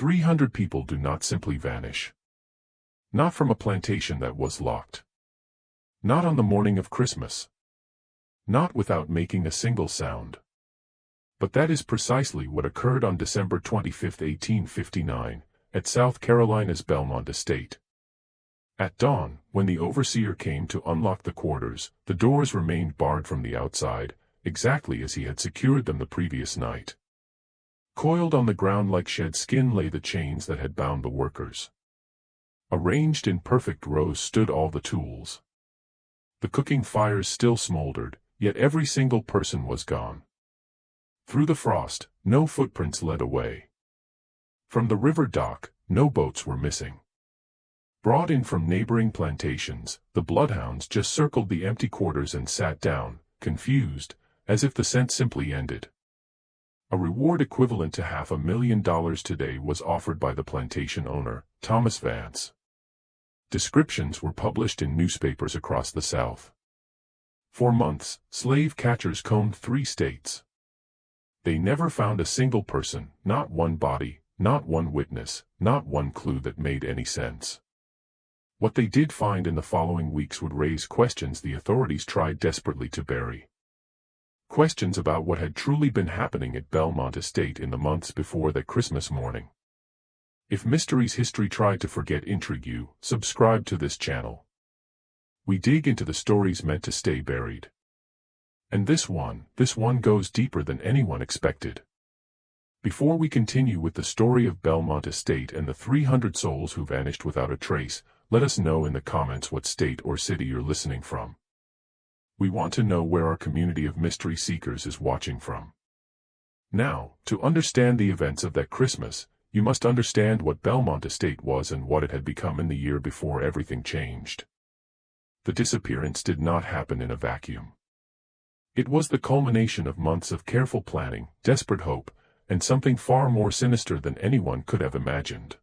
300 people do not simply vanish. Not from a plantation that was locked. Not on the morning of Christmas. Not without making a single sound. But that is precisely what occurred on December 25, 1859, at South Carolina's Belmont estate. At dawn, when the overseer came to unlock the quarters, the doors remained barred from the outside, exactly as he had secured them the previous night. Coiled on the ground like shed skin lay the chains that had bound the workers. Arranged in perfect rows stood all the tools. The cooking fires still smoldered, yet every single person was gone. Through the frost, no footprints led away. From the river dock, no boats were missing. Brought in from neighboring plantations, the bloodhounds just circled the empty quarters and sat down, confused, as if the scent simply ended. A reward equivalent to $500,000 today was offered by the plantation owner, Thomas Vance. Descriptions were published in newspapers across the South. For months, slave catchers combed 3 states. They never found a single person, not one body, not one witness, not one clue that made any sense. What they did find in the following weeks would raise questions the authorities tried desperately to bury. Questions about what had truly been happening at Belmont Estate in the months before that Christmas morning. If Mysteries History tried to forget intrigue you, subscribe to this channel. We dig into the stories meant to stay buried. And this one goes deeper than anyone expected. Before we continue with the story of Belmont Estate and the 300 souls who vanished without a trace, let us know in the comments what state or city you're listening from. We want to know where our community of mystery seekers is watching from. Now, to understand the events of that Christmas, you must understand what Belmont Estate was and what it had become in the year before everything changed. The disappearance did not happen in a vacuum. It was the culmination of months of careful planning, desperate hope, and something far more sinister than anyone could have imagined.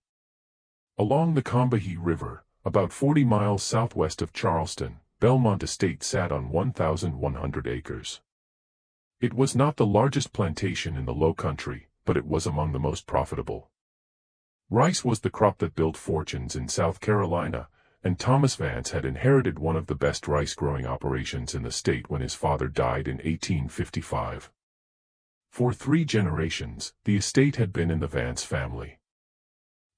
Along the Combahee River, about 40 miles southwest of Charleston, Belmont Estate sat on 1,100 acres. It was not the largest plantation in the Low Country, but it was among the most profitable. Rice was the crop that built fortunes in South Carolina, and Thomas Vance had inherited one of the best rice-growing operations in the state when his father died in 1855. For 3 generations, the estate had been in the Vance family.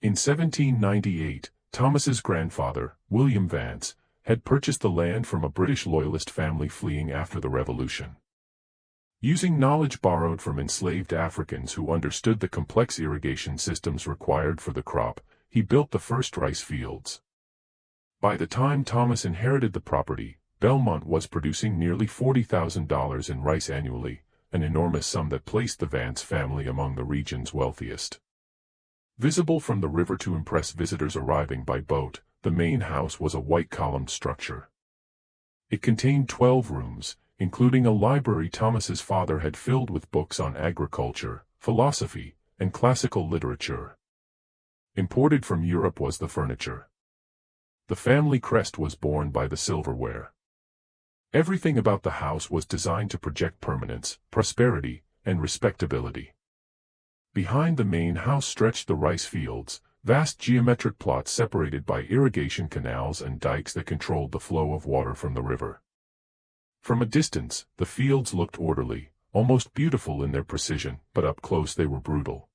In 1798, Thomas's grandfather, William Vance, had purchased the land from a British Loyalist family fleeing after the Revolution. Using knowledge borrowed from enslaved Africans who understood the complex irrigation systems required for the crop, he built the first rice fields. By the time Thomas inherited the property, Belmont was producing nearly $40,000 in rice annually, an enormous sum that placed the Vance family among the region's wealthiest. Visible from the river to impress visitors arriving by boat, the main house was a white-columned structure. It contained 12 rooms, including a library Thomas's father had filled with books on agriculture, philosophy, and classical literature. Imported from Europe was the furniture. The family crest was borne by the silverware. Everything about the house was designed to project permanence, prosperity, and respectability. Behind the main house stretched the rice fields, vast geometric plots separated by irrigation canals and dikes that controlled the flow of water from the river. From a distance, the fields looked orderly, almost beautiful in their precision, but up close they were brutal.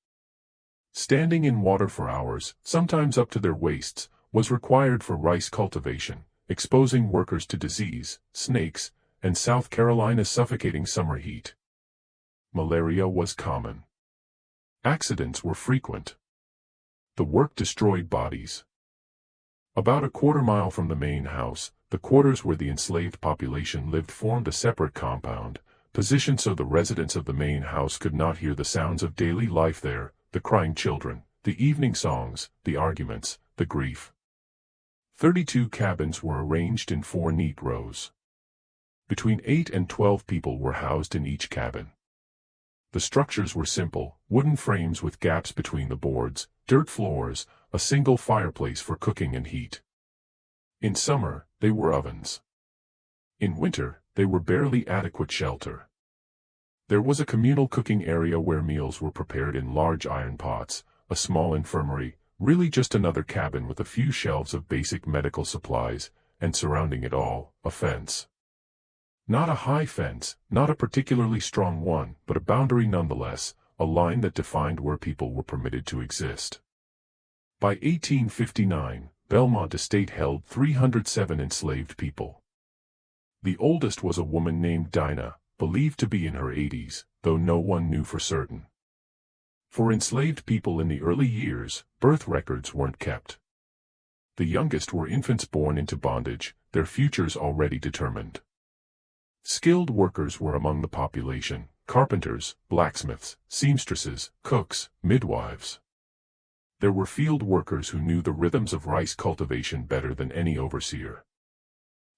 Standing in water for hours, sometimes up to their waists, was required for rice cultivation, exposing workers to disease, snakes, and South Carolina's suffocating summer heat. Malaria was common. Accidents were frequent. The work destroyed bodies. About a quarter-mile from the main house, the quarters where the enslaved population lived formed a separate compound, positioned so the residents of the main house could not hear the sounds of daily life there, the crying children, the evening songs, the arguments, the grief. 32 cabins were arranged in 4 neat rows. Between 8 and 12 people were housed in each cabin. The structures were simple, wooden frames with gaps between the boards, dirt floors, a single fireplace for cooking and heat. In summer, they were ovens. In winter, they were barely adequate shelter. There was a communal cooking area where meals were prepared in large iron pots, a small infirmary, really just another cabin with a few shelves of basic medical supplies, and surrounding it all, a fence. Not a high fence, not a particularly strong one, but a boundary nonetheless, a line that defined where people were permitted to exist. By 1859, Belmont Estate held 307 enslaved people. The oldest was a woman named Dinah, believed to be in her 80s, though no one knew for certain. For enslaved people in the early years, birth records weren't kept. The youngest were infants born into bondage, their futures already determined. Skilled workers were among the population: carpenters, blacksmiths, seamstresses, cooks, midwives. There were field workers who knew the rhythms of rice cultivation better than any overseer.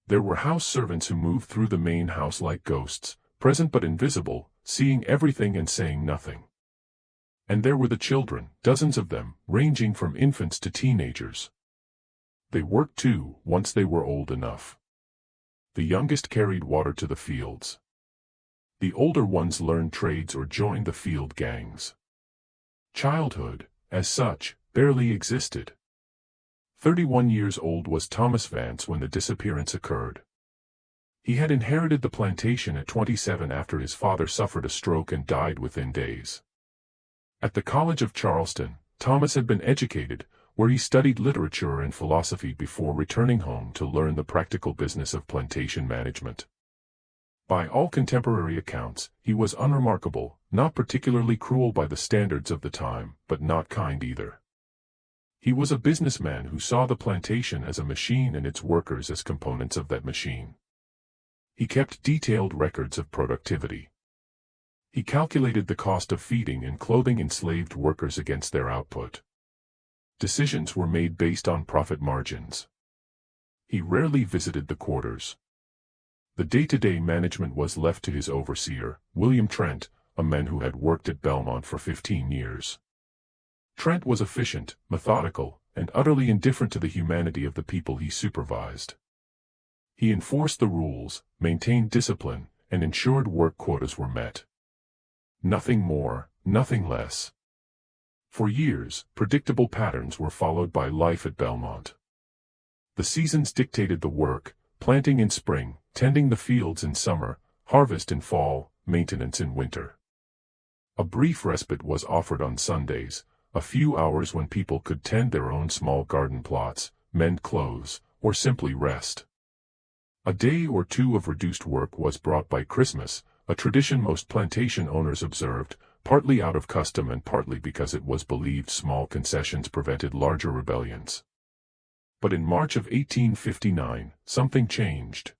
There were house servants who moved through the main house like ghosts, present but invisible, seeing everything and saying nothing. And there were the children, dozens of them, ranging from infants to teenagers. They worked too, once they were old enough. The youngest carried water to the fields. The older ones learned trades or joined the field gangs. Childhood, as such, barely existed. 31 years old was Thomas Vance when the disappearance occurred. He had inherited the plantation at 27 after his father suffered a stroke and died within days. At the College of Charleston, Thomas had been educated, where he studied literature and philosophy before returning home to learn the practical business of plantation management. By all contemporary accounts, he was unremarkable, not particularly cruel by the standards of the time, but not kind either. He was a businessman who saw the plantation as a machine and its workers as components of that machine. He kept detailed records of productivity. He calculated the cost of feeding and clothing enslaved workers against their output. Decisions were made based on profit margins. He rarely visited the quarters. The day-to-day management was left to his overseer, William Trent, a man who had worked at Belmont for 15 years. Trent was efficient, methodical, and utterly indifferent to the humanity of the people he supervised. He enforced the rules, maintained discipline, and ensured work quotas were met. Nothing more, nothing less. For years, predictable patterns were followed by life at Belmont. The seasons dictated the work: planting in spring, tending the fields in summer, harvest in fall, maintenance in winter. A brief respite was offered on Sundays, a few hours when people could tend their own small garden plots, mend clothes, or simply rest. A day or two of reduced work was brought by Christmas, a tradition most plantation owners observed, partly out of custom and partly because it was believed small concessions prevented larger rebellions. But in March of 1859, something changed.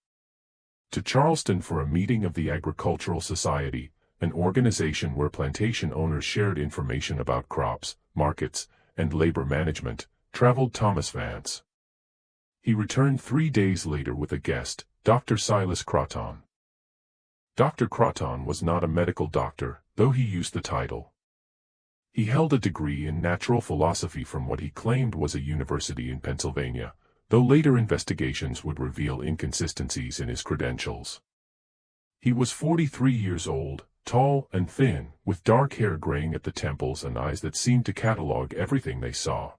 To Charleston for a meeting of the Agricultural Society, an organization where plantation owners shared information about crops, markets, and labor management, traveled Thomas Vance. He returned 3 days later with a guest, Dr. Silas Croton. Dr. Croton was not a medical doctor, though he used the title. He held a degree in natural philosophy from what he claimed was a university in Pennsylvania, though later investigations would reveal inconsistencies in his credentials. He was 43 years old, tall and thin, with dark hair graying at the temples and eyes that seemed to catalog everything they saw.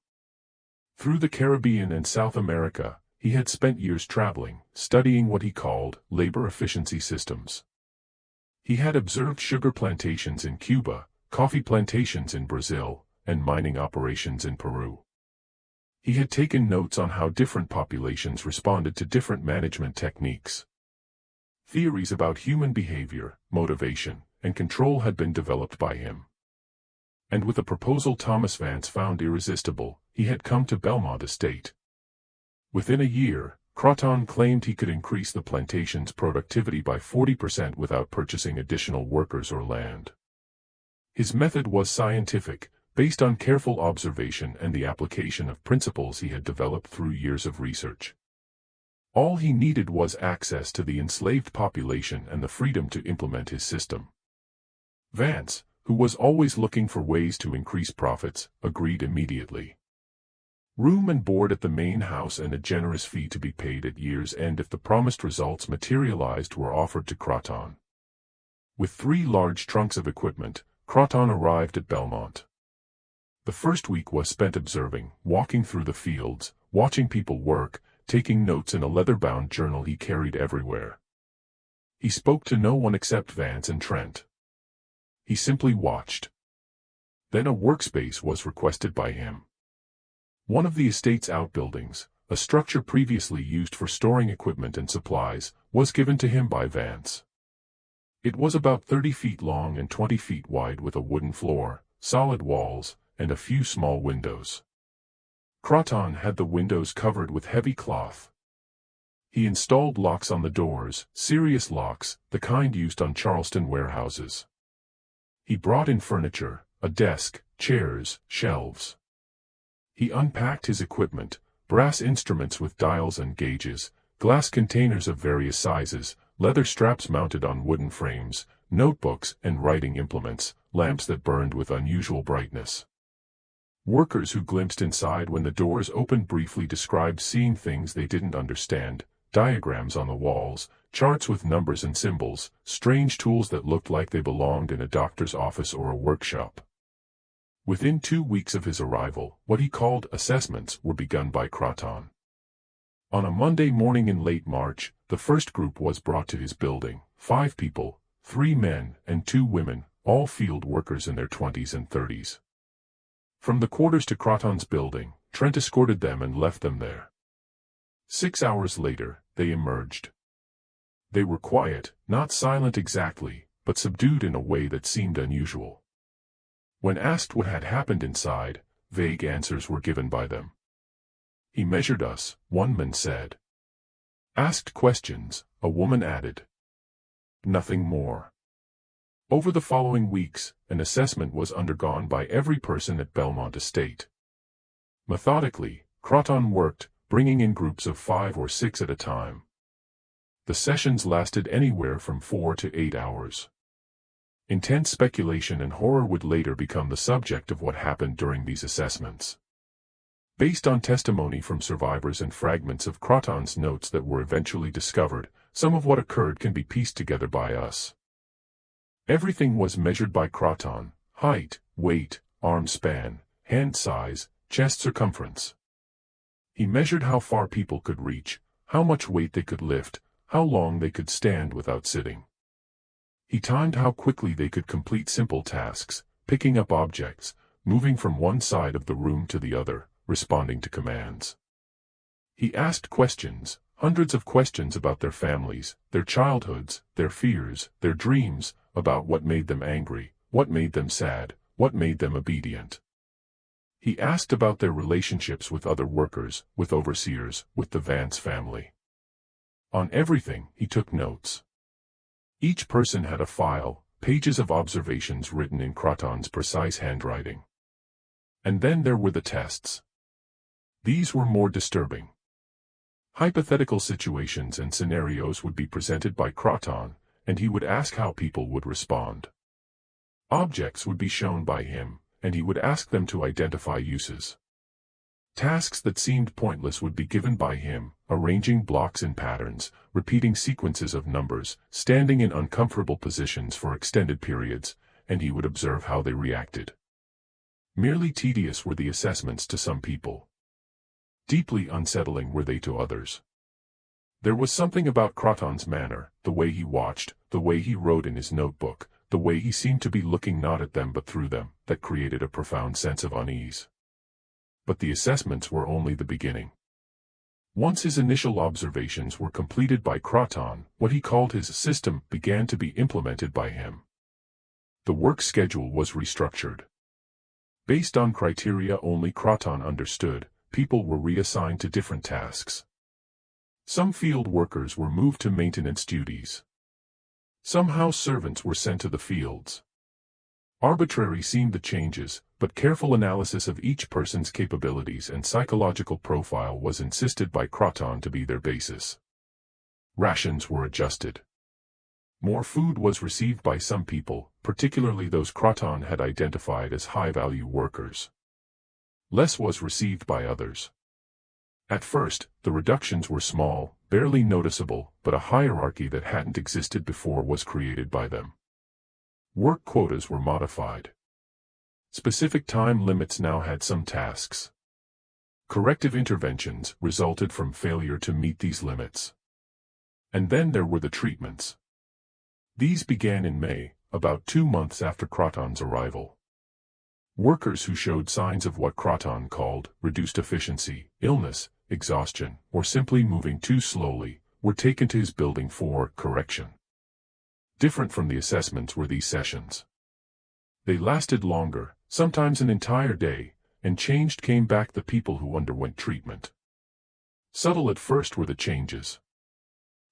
Through the Caribbean and South America, he had spent years traveling, studying what he called labor efficiency systems. He had observed sugar plantations in Cuba, coffee plantations in Brazil, and mining operations in Peru. He had taken notes on how different populations responded to different management techniques. Theories about human behavior, motivation, and control had been developed by him. And with a proposal Thomas Vance found irresistible, he had come to Belmont Estate. Within a year, Croton claimed he could increase the plantation's productivity by 40% without purchasing additional workers or land. His method was scientific, based on careful observation and the application of principles he had developed through years of research. All he needed was access to the enslaved population and the freedom to implement his system. Vance, who was always looking for ways to increase profits, agreed immediately. Room and board at the main house and a generous fee to be paid at year's end if the promised results materialized were offered to Croton. With 3 large trunks of equipment, Croton arrived at Belmont. The first week was spent observing, walking through the fields, watching people work, taking notes in a leather-bound journal he carried everywhere. He spoke to no one except Vance and Trent. He simply watched. Then a workspace was requested by him. One of the estate's outbuildings, a structure previously used for storing equipment and supplies, was given to him by Vance. It was about 30 feet long and 20 feet wide with a wooden floor, solid walls, and a few small windows. Croton had the windows covered with heavy cloth. He installed locks on the doors, serious locks, the kind used on Charleston warehouses. He brought in furniture, a desk, chairs, shelves. He unpacked his equipment, brass instruments with dials and gauges, glass containers of various sizes, leather straps mounted on wooden frames, notebooks and writing implements, lamps that burned with unusual brightness. Workers who glimpsed inside when the doors opened briefly described seeing things they didn't understand, diagrams on the walls, charts with numbers and symbols, strange tools that looked like they belonged in a doctor's office or a workshop. Within 2 weeks of his arrival, what he called assessments were begun by Croton. On a Monday morning in late March, the first group was brought to his building, 5 people, 3 men and 2 women, all field workers in their 20s and 30s. From the quarters to Croton's building, Trent escorted them and left them there. 6 hours later, they emerged. They were quiet, not silent exactly, but subdued in a way that seemed unusual. When asked what had happened inside, vague answers were given by them. "He measured us," one man said. Asked questions, a woman added. Nothing more. Over the following weeks, an assessment was undergone by every person at Belmont Estate. Methodically, Croton worked, bringing in groups of 5 or 6 at a time. The sessions lasted anywhere from 4 to 8 hours. Intense speculation and horror would later become the subject of what happened during these assessments. Based on testimony from survivors and fragments of Croton's notes that were eventually discovered, some of what occurred can be pieced together by us. Everything was measured by Croton: height, weight, arm span, hand size, chest circumference. He measured how far people could reach, how much weight they could lift, how long they could stand without sitting. He timed how quickly they could complete simple tasks, picking up objects, moving from one side of the room to the other, responding to commands. He asked questions, hundreds of questions about their families, their childhoods, their fears, their dreams, about what made them angry, what made them sad, what made them obedient. He asked about their relationships with other workers, with overseers, with the Vance family. On everything, he took notes. Each person had a file, pages of observations written in Croton's precise handwriting. And then there were the tests. These were more disturbing. Hypothetical situations and scenarios would be presented by Croton, and he would ask how people would respond. Objects would be shown by him, and he would ask them to identify uses. Tasks that seemed pointless would be given by him, arranging blocks in patterns, repeating sequences of numbers, standing in uncomfortable positions for extended periods, and he would observe how they reacted. Merely tedious were the assessments to some people. Deeply unsettling were they to others. There was something about Croton's manner, the way he watched, the way he wrote in his notebook, the way he seemed to be looking not at them but through them, that created a profound sense of unease. But the assessments were only the beginning. Once his initial observations were completed by Croton, what he called his system began to be implemented by him. The work schedule was restructured. Based on criteria only Croton understood, people were reassigned to different tasks. Some field workers were moved to maintenance duties. Some house servants were sent to the fields. Arbitrary seemed the changes, but careful analysis of each person's capabilities and psychological profile was insisted by Croton to be their basis. Rations were adjusted. More food was received by some people, particularly those Croton had identified as high-value workers. Less was received by others. At first, the reductions were small, barely noticeable, but a hierarchy that hadn't existed before was created by them. Work quotas were modified. Specific time limits now had some tasks. Corrective interventions resulted from failure to meet these limits. And then there were the treatments. These began in May, about 2 months after Croton's arrival. Workers who showed signs of what Croton called reduced efficiency, illness, exhaustion, or simply moving too slowly, were taken to his building for correction. Different from the assessments were these sessions. They lasted longer, sometimes an entire day, and changed came back the people who underwent treatment. Subtle at first were the changes.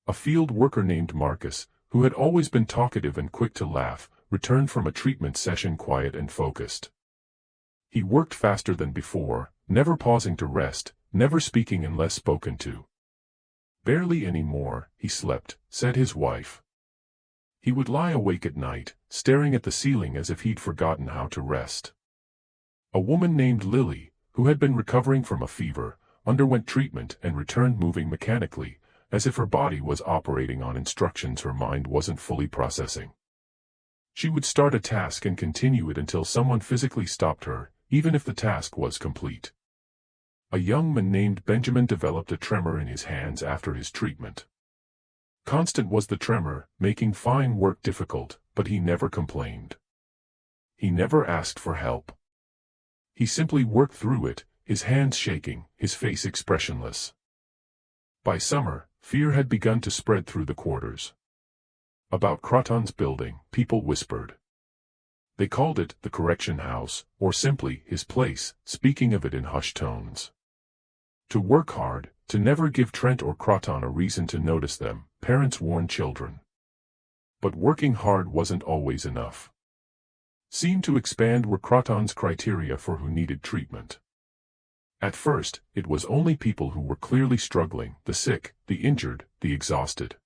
A field worker named Marcus, who had always been talkative and quick to laugh, returned from a treatment session quiet and focused. He worked faster than before, never pausing to rest, never speaking unless spoken to. Barely any more, he slept, said his wife. He would lie awake at night, staring at the ceiling as if he'd forgotten how to rest. A woman named Lily, who had been recovering from a fever, underwent treatment and returned moving mechanically, as if her body was operating on instructions her mind wasn't fully processing. She would start a task and continue it until someone physically stopped her, even if the task was complete. A young man named Benjamin developed a tremor in his hands after his treatment. Constant was the tremor, making fine work difficult, but he never complained. He never asked for help. He simply worked through it, his hands shaking, his face expressionless. By summer, fear had begun to spread through the quarters. About Croton's building, people whispered. They called it the correction house, or simply his place, speaking of it in hushed tones. To work hard, to never give Trent or Croton a reason to notice them, parents warned children. But working hard wasn't always enough. Seen to expand were Croton's criteria for who needed treatment. At first, it was only people who were clearly struggling, the sick, the injured, the exhausted.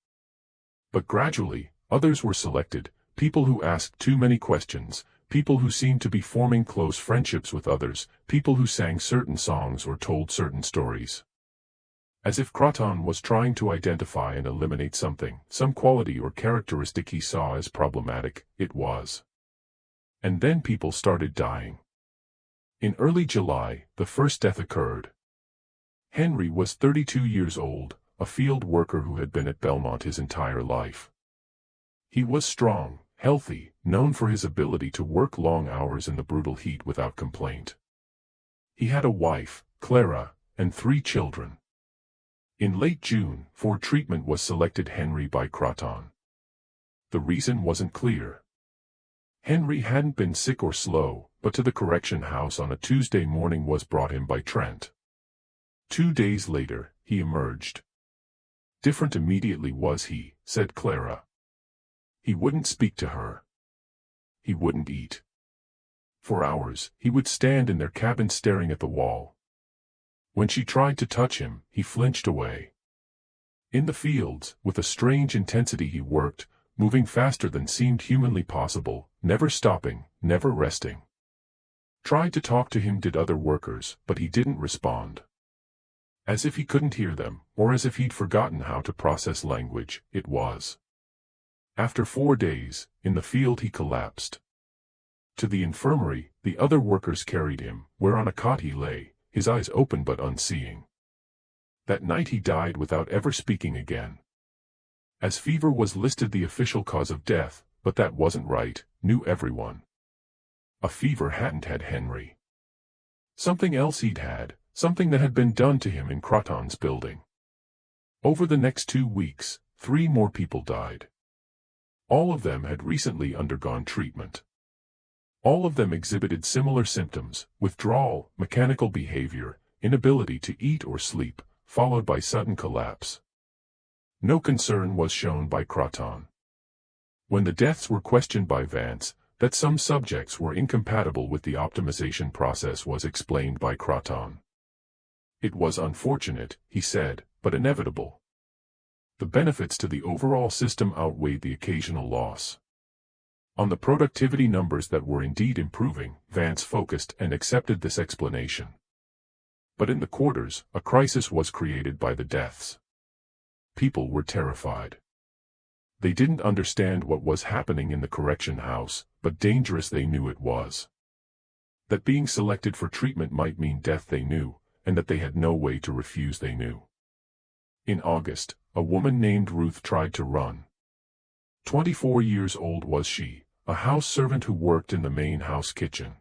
But gradually, others were selected, people who asked too many questions, people who seemed to be forming close friendships with others, people who sang certain songs or told certain stories. As if Croton was trying to identify and eliminate something, some quality or characteristic he saw as problematic, it was. And then people started dying. In early July, the first death occurred. Henry was 32 years old, a field worker who had been at Belmont his entire life. He was strong, healthy, known for his ability to work long hours in the brutal heat without complaint. He had a wife, Clara, and 3 children. In late June, for treatment was selected Henry by Croton. The reason wasn't clear. Henry hadn't been sick or slow, but to the correction house on a Tuesday morning was brought him by Trent. 2 days later, he emerged. Different immediately was he, said Clara. He wouldn't speak to her. He wouldn't eat. For hours, he would stand in their cabin staring at the wall. When she tried to touch him, he flinched away. In the fields, with a strange intensity he worked, moving faster than seemed humanly possible, never stopping, never resting. Tried to talk to him did other workers, but he didn't respond. As if he couldn't hear them, or as if he'd forgotten how to process language, it was. After 4 days, in the field he collapsed. To the infirmary, the other workers carried him, where on a cot he lay, his eyes open but unseeing. That night he died without ever speaking again. As fever was listed the official cause of death, but that wasn't right, knew everyone. A fever hadn't had Henry. Something else he'd had, something that had been done to him in Croton's building. Over the next 2 weeks, 3 more people died. All of them had recently undergone treatment. All of them exhibited similar symptoms: withdrawal, mechanical behavior, inability to eat or sleep, followed by sudden collapse. No concern was shown by Croton. When the deaths were questioned by Vance, that some subjects were incompatible with the optimization process was explained by Croton. It was unfortunate, he said, but inevitable. The benefits to the overall system outweighed the occasional loss. On the productivity numbers that were indeed improving, Vance focused and accepted this explanation. But in the quarters, a crisis was created by the deaths. People were terrified. They didn't understand what was happening in the correction house, but dangerous they knew it was. That being selected for treatment might mean death they knew, and that they had no way to refuse they knew. In August, a woman named Ruth tried to run. 24 years old was she, a house servant who worked in the main house kitchen.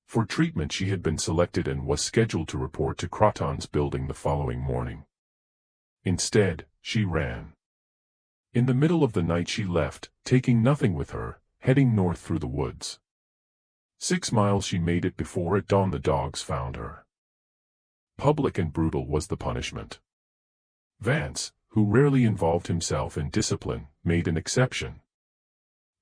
For treatment she had been selected and was scheduled to report to Croton's building the following morning. Instead, she ran. In the middle of the night she left, taking nothing with her, heading north through the woods. 6 miles she made it before at dawn the dogs found her. Public and brutal was the punishment. Vance, who rarely involved himself in discipline, made an exception.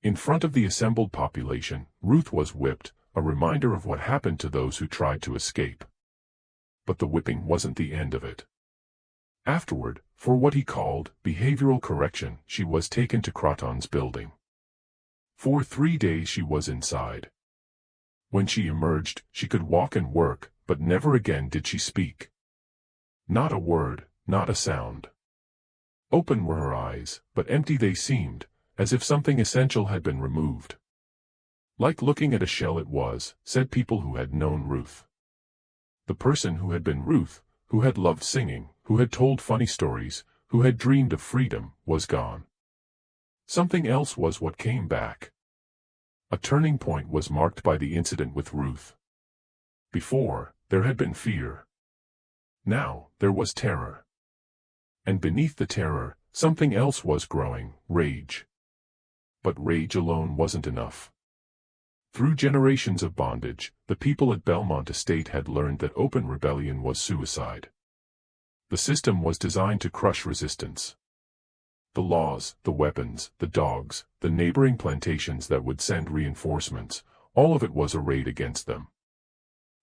In front of the assembled population, Ruth was whipped, a reminder of what happened to those who tried to escape. But the whipping wasn't the end of it. Afterward, for what he called behavioral correction, she was taken to Croton's building. For 3 days she was inside. When she emerged, she could walk and work, but never again did she speak. Not a word, not a sound. Open were her eyes, but empty they seemed, as if something essential had been removed. Like looking at a shell it was, said people who had known Ruth. The person who had been Ruth, who had loved singing, who had told funny stories, who had dreamed of freedom, was gone. Something else was what came back. A turning point was marked by the incident with Ruth. Before, there had been fear. Now, there was terror. And beneath the terror, something else was growing, rage. But rage alone wasn't enough. Through generations of bondage, the people at Belmont Estate had learned that open rebellion was suicide. The system was designed to crush resistance. The laws, the weapons, the dogs, the neighboring plantations that would send reinforcements, all of it was arrayed against them.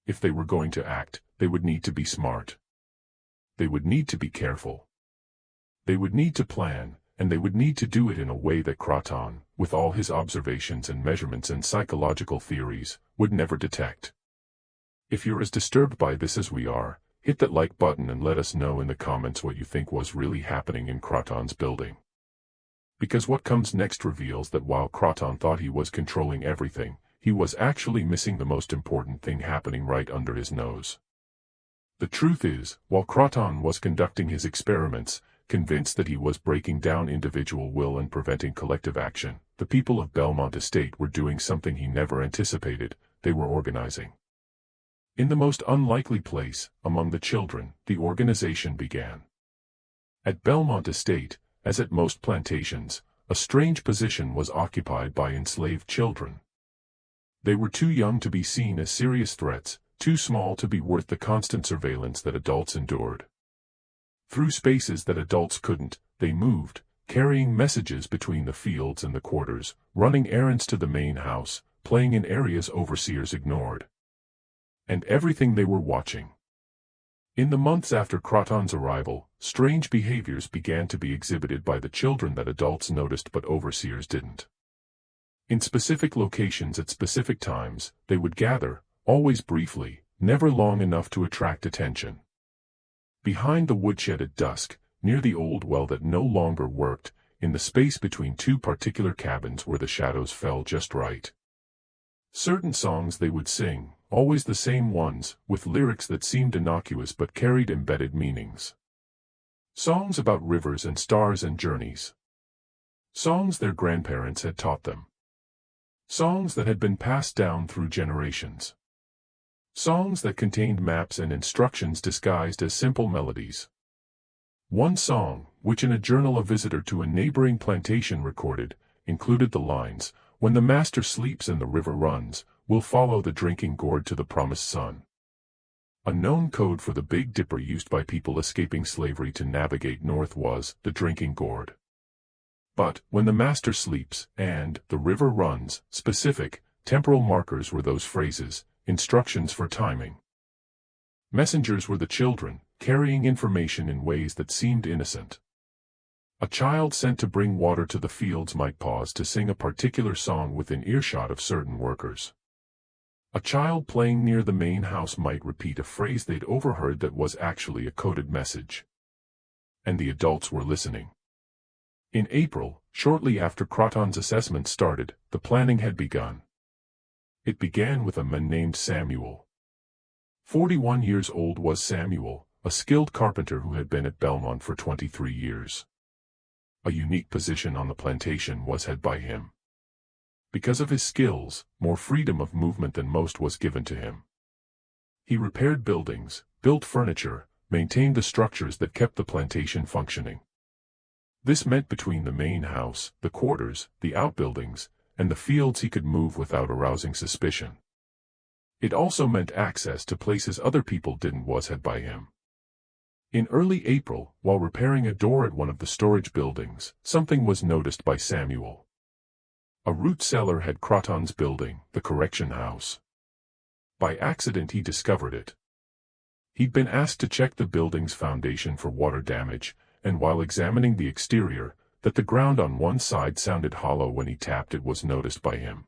If they were going to act, they would need to be smart. They would need to be careful. They would need to plan, and they would need to do it in a way that Croton, with all his observations and measurements and psychological theories, would never detect. If you're as disturbed by this as we are, hit that like button and let us know in the comments what you think was really happening in Croton's building. Because what comes next reveals that while Croton thought he was controlling everything, he was actually missing the most important thing happening right under his nose. The truth is, while Croton was conducting his experiments, convinced that he was breaking down individual will and preventing collective action, the people of Belmont Estate were doing something he never anticipated. They were organizing. In the most unlikely place, among the children, the organization began. At Belmont Estate, as at most plantations, a strange position was occupied by enslaved children. They were too young to be seen as serious threats, too small to be worth the constant surveillance that adults endured. Through spaces that adults couldn't, they moved, carrying messages between the fields and the quarters, running errands to the main house, playing in areas overseers ignored. And everything they were watching. In the months after Croton's arrival, strange behaviors began to be exhibited by the children that adults noticed but overseers didn't. In specific locations at specific times, they would gather, always briefly, never long enough to attract attention. Behind the woodshed at dusk, near the old well that no longer worked, in the space between two particular cabins where the shadows fell just right. Certain songs they would sing, always the same ones, with lyrics that seemed innocuous but carried embedded meanings. Songs about rivers and stars and journeys. Songs their grandparents had taught them. Songs that had been passed down through generations. Songs that contained maps and instructions disguised as simple melodies. One song, which in a journal a visitor to a neighboring plantation recorded, included the lines, "When the master sleeps and the river runs, we'll follow the drinking gourd to the promised son." A known code for the Big Dipper used by people escaping slavery to navigate north was the drinking gourd. But, when the master sleeps, and the river runs, specific, temporal markers were those phrases, instructions for timing. Messengers were the children, carrying information in ways that seemed innocent. A child sent to bring water to the fields might pause to sing a particular song within earshot of certain workers. A child playing near the main house might repeat a phrase they'd overheard that was actually a coded message. And the adults were listening. In April, shortly after Croton's assessment started, the planning had begun. It began with a man named Samuel. 41 years old was Samuel, a skilled carpenter who had been at Belmont for 23 years. A unique position on the plantation was held by him. Because of his skills, more freedom of movement than most was given to him. He repaired buildings, built furniture, maintained the structures that kept the plantation functioning. This meant between the main house, the quarters, the outbuildings, and the fields he could move without arousing suspicion. It also meant access to places other people didn't was had by him. In early April, while repairing a door at one of the storage buildings, something was noticed by Samuel. A root cellar had Croton's building, the correction house. By accident he discovered it. He'd been asked to check the building's foundation for water damage, and while examining the exterior, that the ground on one side sounded hollow when he tapped it was noticed by him.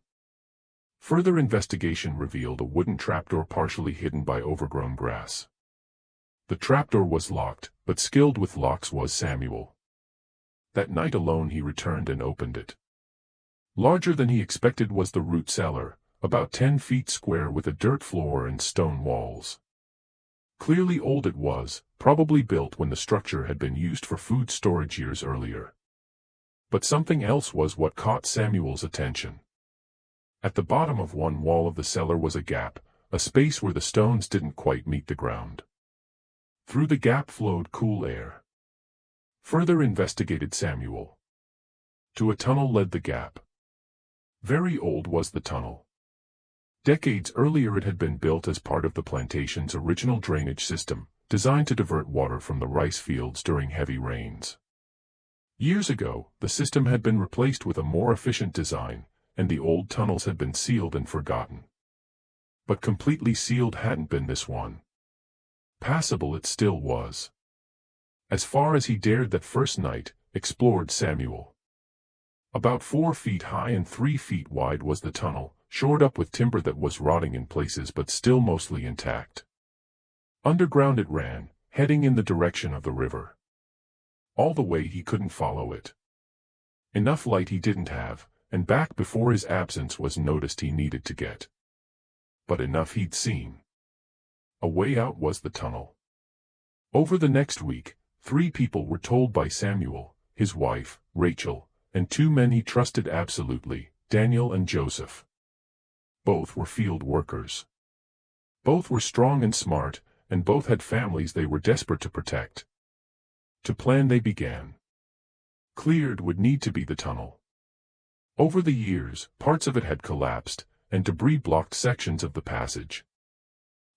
Further investigation revealed a wooden trapdoor partially hidden by overgrown grass. The trapdoor was locked, but skilled with locks was Samuel. That night alone he returned and opened it. Larger than he expected was the root cellar, about 10 feet square with a dirt floor and stone walls. Clearly old it was, probably built when the structure had been used for food storage years earlier. But something else was what caught Samuel's attention. At the bottom of one wall of the cellar was a gap, a space where the stones didn't quite meet the ground. Through the gap flowed cool air. Further investigated Samuel. To a tunnel led the gap. Very old was the tunnel. Decades earlier it had been built as part of the plantation's original drainage system, designed to divert water from the rice fields during heavy rains. Years ago, the system had been replaced with a more efficient design, and the old tunnels had been sealed and forgotten. But completely sealed hadn't been this one. Passable it still was. As far as he dared that first night, explored Samuel. About 4 feet high and 3 feet wide was the tunnel, shored up with timber that was rotting in places but still mostly intact. Underground it ran, heading in the direction of the river. All the way he couldn't follow it. Enough light he didn't have, and back before his absence was noticed he needed to get. But enough he'd seen. A way out was the tunnel. Over the next week, 3 people were told by Samuel, his wife, Rachel, and 2 men he trusted absolutely, Daniel and Joseph. Both were field workers. Both were strong and smart, and both had families they were desperate to protect. To plan they began. Cleared would need to be the tunnel. Over the years, parts of it had collapsed, and debris blocked sections of the passage.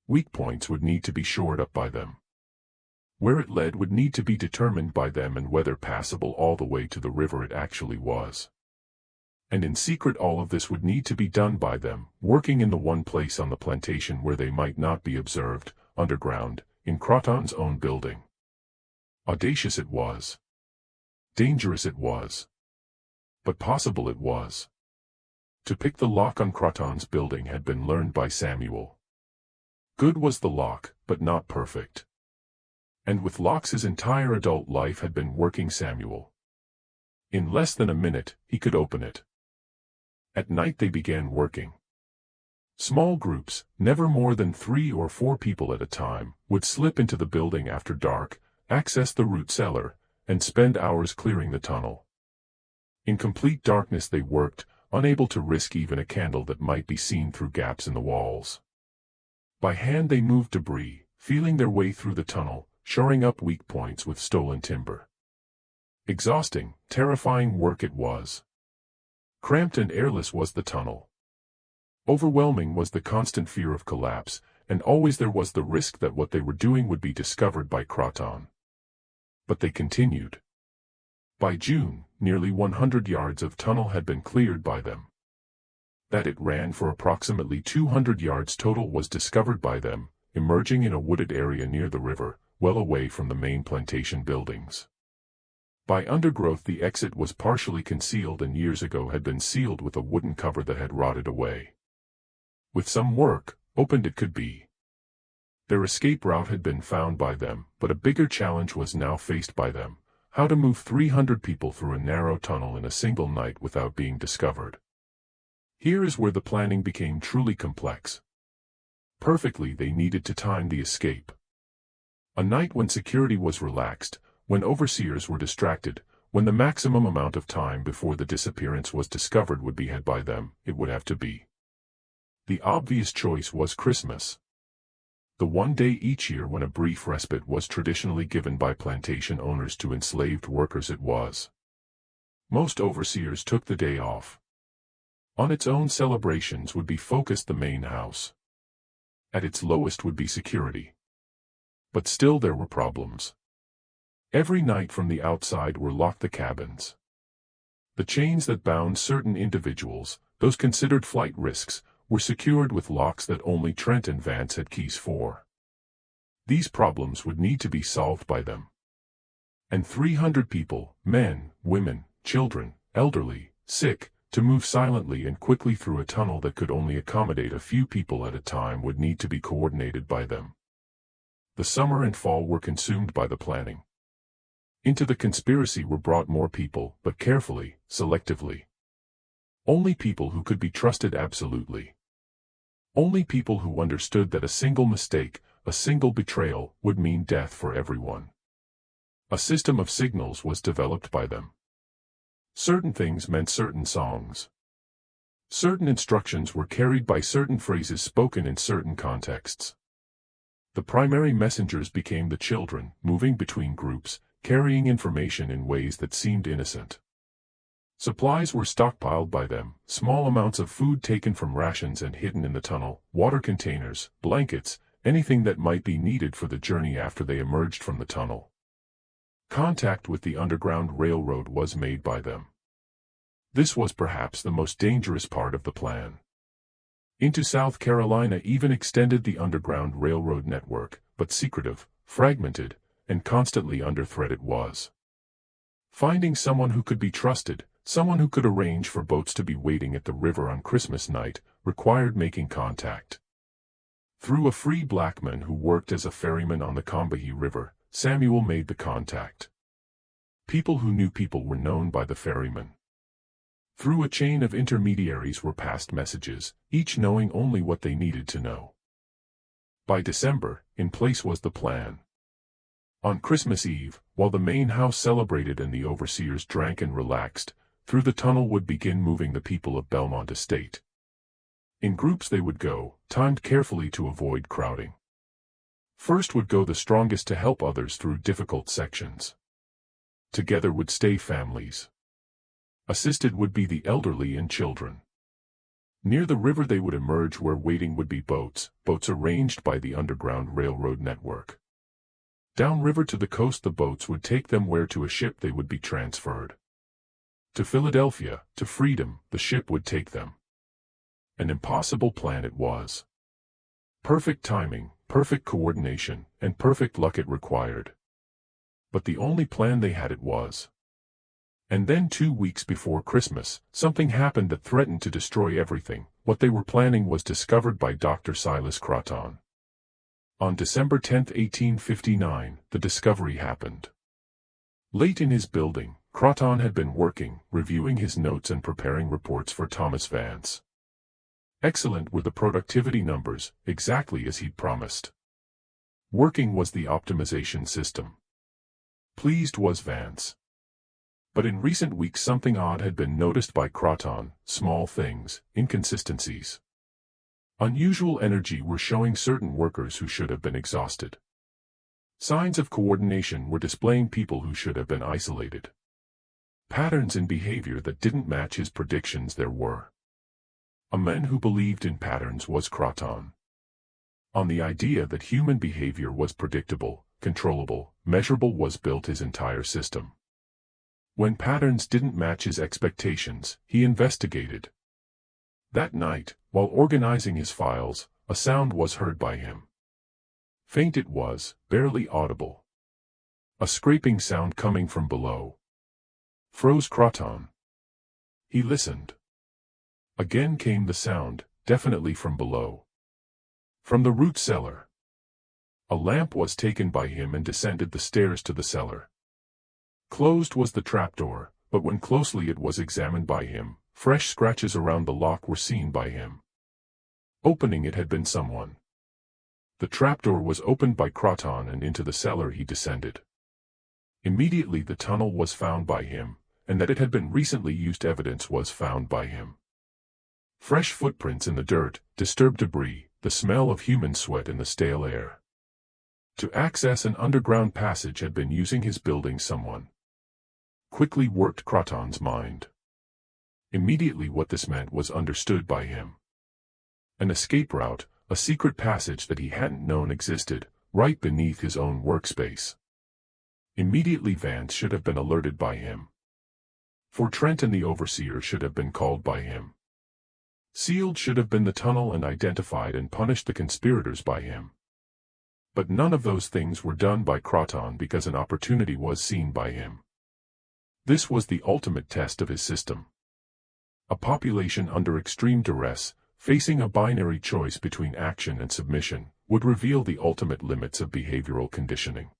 Weak points would need to be shored up by them. Where it led would need to be determined by them and whether passable all the way to the river it actually was. And in secret all of this would need to be done by them, working in the one place on the plantation where they might not be observed, underground, in Croton's own building. Audacious it was. Dangerous it was. But possible it was. To pick the lock on Croton's building had been learned by Samuel. Good was the lock, but not perfect. And with locks his entire adult life had been working Samuel. In less than a minute, he could open it. At night they began working. Small groups, never more than 3 or 4 people at a time, would slip into the building after dark, access the root cellar, and spend hours clearing the tunnel. In complete darkness they worked, unable to risk even a candle that might be seen through gaps in the walls. By hand they moved debris, feeling their way through the tunnel, shoring up weak points with stolen timber. Exhausting, terrifying work it was. Cramped and airless was the tunnel. Overwhelming was the constant fear of collapse, and always there was the risk that what they were doing would be discovered by Croton. But they continued. By June, nearly 100 yards of tunnel had been cleared by them. That it ran for approximately 200 yards total was discovered by them, emerging in a wooded area near the river, well away from the main plantation buildings. By undergrowth the exit was partially concealed and years ago had been sealed with a wooden cover that had rotted away. With some work, opened it could be. Their escape route had been found by them, but a bigger challenge was now faced by them: how to move 300 people through a narrow tunnel in a single night without being discovered. Here is where the planning became truly complex. Perfectly, they needed to time the escape. A night when security was relaxed, when overseers were distracted, when the maximum amount of time before the disappearance was discovered would be had by them, it would have to be. The obvious choice was Christmas. The one day each year when a brief respite was traditionally given by plantation owners to enslaved workers. It was. Most overseers took the day off. On its own, celebrations would be focused the main house. At its lowest would be security. But still there were problems. Every night from the outside were locked the cabins. The chains that bound certain individuals, those considered flight risks, were secured with locks that only Trent and Vance had keys for. These problems would need to be solved by them. And 300 people, men, women, children, elderly, sick, to move silently and quickly through a tunnel that could only accommodate a few people at a time would need to be coordinated by them. The summer and fall were consumed by the planning. Into the conspiracy were brought more people, but carefully, selectively. Only people who could be trusted absolutely. Only people who understood that a single mistake, a single betrayal, would mean death for everyone. A system of signals was developed by them. Certain things meant certain songs. Certain instructions were carried by certain phrases spoken in certain contexts. The primary messengers became the children, moving between groups, carrying information in ways that seemed innocent. Supplies were stockpiled by them, small amounts of food taken from rations and hidden in the tunnel, water containers, blankets, anything that might be needed for the journey after they emerged from the tunnel. Contact with the Underground Railroad was made by them. This was perhaps the most dangerous part of the plan. Into South Carolina even extended the Underground Railroad network, but secretive, fragmented, and constantly under threat it was. Finding someone who could be trusted, someone who could arrange for boats to be waiting at the river on Christmas night, required making contact. Through a free black man who worked as a ferryman on the Combahee River, Samuel made the contact. People who knew people were known by the ferryman. Through a chain of intermediaries were passed messages, each knowing only what they needed to know. By December, in place was the plan. On Christmas Eve, while the main house celebrated and the overseers drank and relaxed, through the tunnel would begin moving the people of Belmont Estate. In groups they would go, timed carefully to avoid crowding. First would go the strongest to help others through difficult sections. Together would stay families. Assisted would be the elderly and children. Near the river they would emerge where waiting would be boats arranged by the Underground Railroad network. Downriver to the coast the boats would take them where to a ship they would be transferred. To Philadelphia, to freedom, the ship would take them. An impossible plan it was. Perfect timing, perfect coordination, and perfect luck it required. But the only plan they had it was. And then 2 weeks before Christmas, something happened that threatened to destroy everything. What they were planning was discovered by Dr. Silas Croton. On December 10, 1859, the discovery happened. Late in his building, Croton had been working, reviewing his notes and preparing reports for Thomas Vance. Excellent were the productivity numbers, exactly as he'd promised. Working was the optimization system. Pleased was Vance. But in recent weeks something odd had been noticed by Croton, small things, inconsistencies. Unusual energy were showing certain workers who should have been exhausted. Signs of coordination were displaying people who should have been isolated. Patterns in behavior that didn't match his predictions there were. A man who believed in patterns was Croton. On the idea that human behavior was predictable, controllable, measurable was built his entire system. When patterns didn't match his expectations, he investigated. That night, while organizing his files, a sound was heard by him. Faint it was, barely audible. A scraping sound coming from below. Froze Croton. He listened. Again came the sound, definitely from below. From the root cellar. A lamp was taken by him and descended the stairs to the cellar. Closed was the trapdoor, but when closely it was examined by him, Fresh scratches around the lock were seen by him. Opening it had been someone. The trapdoor was opened by Croton, and into the cellar he descended. Immediately the tunnel was found by him, and that it had been recently used evidence was found by him. Fresh footprints in the dirt, disturbed debris, the smell of human sweat in the stale air. To access an underground passage had been using his building someone. Quickly worked Croton's mind. Immediately what this meant was understood by him. An escape route, a secret passage that he hadn't known existed, right beneath his own workspace. Immediately Vance should have been alerted by him. For Trent and the Overseer should have been called by him. Sealed should have been the tunnel and identified and punished the conspirators by him. But none of those things were done by Croton because an opportunity was seen by him. This was the ultimate test of his system. A population under extreme duress, facing a binary choice between action and submission, would reveal the ultimate limits of behavioral conditioning.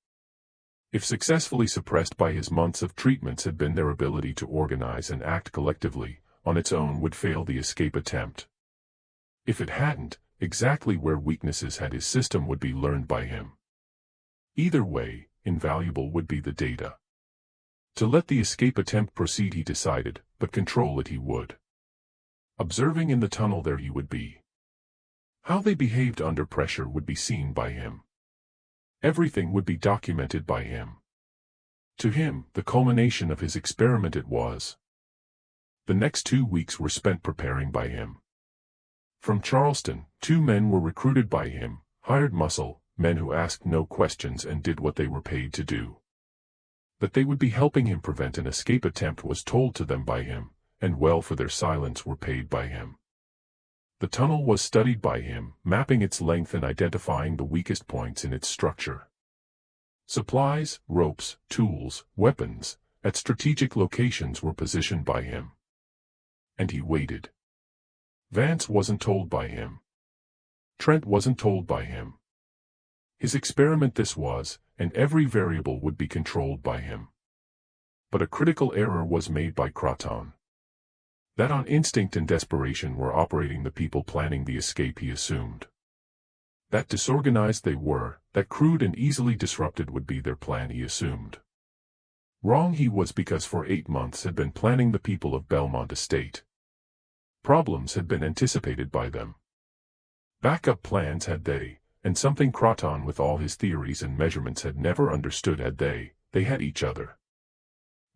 If successfully suppressed by his months of treatments had been their ability to organize and act collectively, on its own would fail the escape attempt. If it hadn't, exactly where weaknesses had his system would be learned by him. Either way, invaluable would be the data. To let the escape attempt proceed he decided, but control it he would. Observing in the tunnel there he would be. How they behaved under pressure would be seen by him. Everything would be documented by him. To him, the culmination of his experiment it was. The next 2 weeks were spent preparing by him. From Charleston, 2 men were recruited by him, hired muscle, men who asked no questions and did what they were paid to do. That they would be helping him prevent an escape attempt was told to them by him, and well for their silence were paid by him. The tunnel was studied by him, mapping its length and identifying the weakest points in its structure. Supplies, ropes, tools, weapons, at strategic locations were positioned by him. And he waited. Vance wasn't told by him. Trent wasn't told by him. His experiment this was, and every variable would be controlled by him. But a critical error was made by Croton. That on instinct and desperation were operating the people planning the escape he assumed. That disorganized they were, that crude and easily disrupted would be their plan he assumed. Wrong he was because for 8 months had been planning the people of Belmont Estate. Problems had been anticipated by them. Backup plans had they, and something Croton with all his theories and measurements had never understood had they had each other.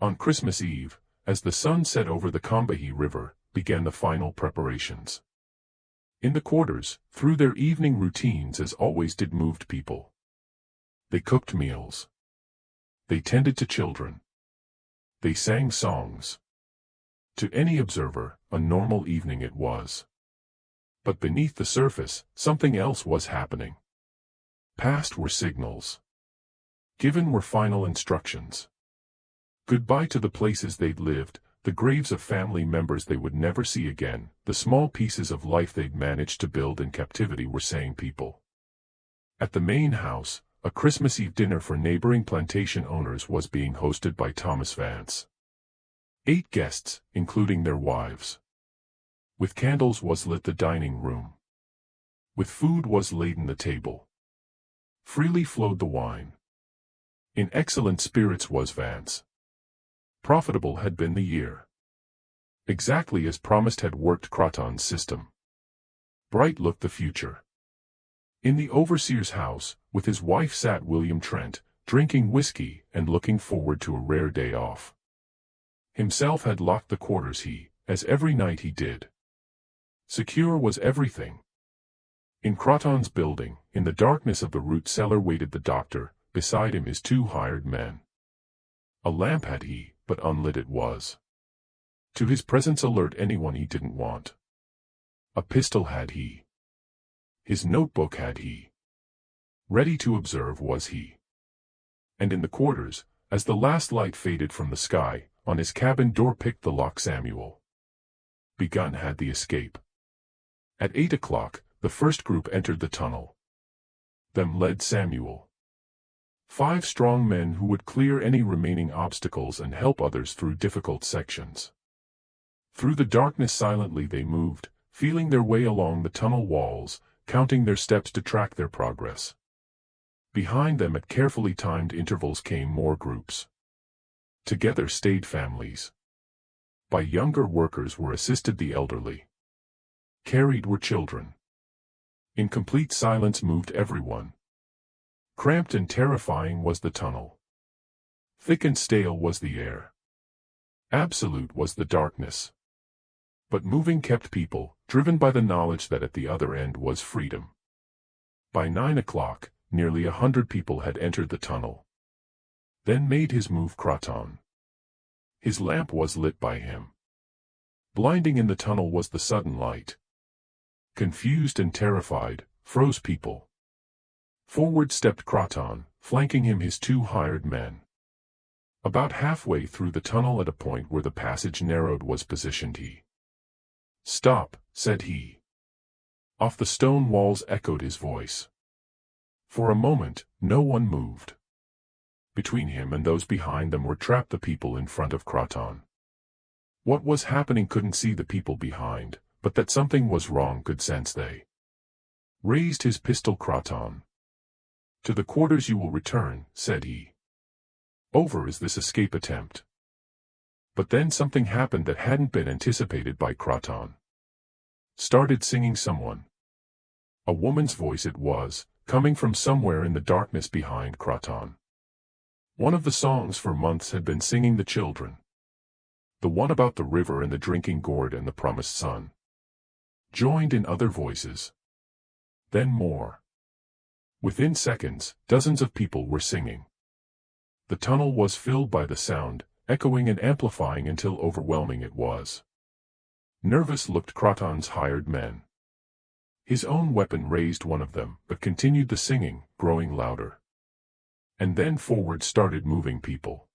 On Christmas Eve, as the sun set over the Combahee River, began the final preparations. In the quarters, through their evening routines as always did moved people. They cooked meals. They tended to children. They sang songs. To any observer, a normal evening it was. But beneath the surface, something else was happening. Passed were signals. Given were final instructions. Goodbye to the places they'd lived, the graves of family members they would never see again, the small pieces of life they'd managed to build in captivity were saying people. At the main house, a Christmas Eve dinner for neighboring plantation owners was being hosted by Thomas Vance. 8 guests, including their wives. With candles was lit the dining room. With food was laden the table. Freely flowed the wine. In excellent spirits was Vance. Profitable had been the year. Exactly as promised had worked Croton's system. Bright looked the future. In the overseer's house, with his wife sat William Trent, drinking whiskey and looking forward to a rare day off. Himself had locked the quarters as every night he did. Secure was everything. In Croton's building, in the darkness of the root cellar waited the doctor, beside him his 2 hired men. A lamp had he, but unlit it was. To his presence alert anyone he didn't want. A pistol had he. His notebook had he. Ready to observe was he. And in the quarters, as the last light faded from the sky, on his cabin door picked the lock Samuel. Begun had the escape. At 8 o'clock, the first group entered the tunnel. Them led Samuel. 5 strong men who would clear any remaining obstacles and help others through difficult sections. Through the darkness silently they moved, feeling their way along the tunnel walls, counting their steps to track their progress. Behind them at carefully timed intervals came more groups. Together stayed families. By younger workers were assisted the elderly. Carried were children. In complete silence moved everyone. Cramped and terrifying was the tunnel. Thick and stale was the air. Absolute was the darkness. But moving kept people, driven by the knowledge that at the other end was freedom. By 9 o'clock, nearly 100 people had entered the tunnel. Then made his move Croton. His lamp was lit by him. Blinding in the tunnel was the sudden light. Confused and terrified, froze people. Forward stepped Croton, flanking him his 2 hired men. About halfway through the tunnel at a point where the passage narrowed was positioned he. "Stop," said he. Off the stone walls echoed his voice. For a moment, no one moved. Between him and those behind them were trapped the people in front of Croton. What was happening couldn't see the people behind, but that something was wrong could sense they. Raised his pistol Croton. "To the quarters you will return," said he. "Over is this escape attempt." But then something happened that hadn't been anticipated by Croton. Started singing someone. A woman's voice it was, coming from somewhere in the darkness behind Croton. One of the songs for months had been singing the children. The one about the river and the drinking gourd and the promised son. Joined in other voices. Then more. Within seconds, dozens of people were singing. The tunnel was filled by the sound, echoing and amplifying until overwhelming it was. Nervous looked Croton's hired men. His own weapon raised one of them, but continued the singing, growing louder. And then forward started moving people.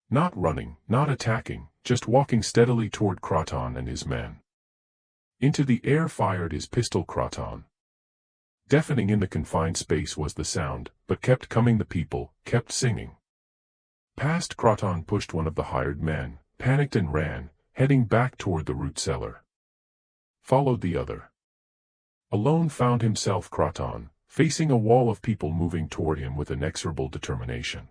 Not running, not attacking, just walking steadily toward Croton and his men. Into the air fired his pistol Croton. Deafening in the confined space was the sound, but kept coming the people, kept singing. Past Croton pushed one of the hired men, panicked and ran, heading back toward the root cellar. Followed the other. Alone found himself Croton, facing a wall of people moving toward him with inexorable determination.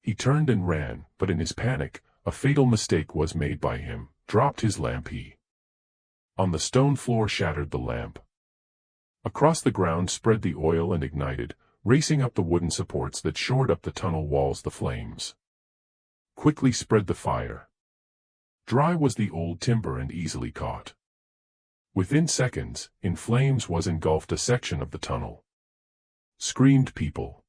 He turned and ran, but in his panic, a fatal mistake was made by him, dropped his lamp he. On the stone floor shattered the lamp. Across the ground spread the oil and ignited, racing up the wooden supports that shored up the tunnel walls the flames. Quickly spread the fire. Dry was the old timber and easily caught. Within seconds, in flames was engulfed a section of the tunnel. Screamed people.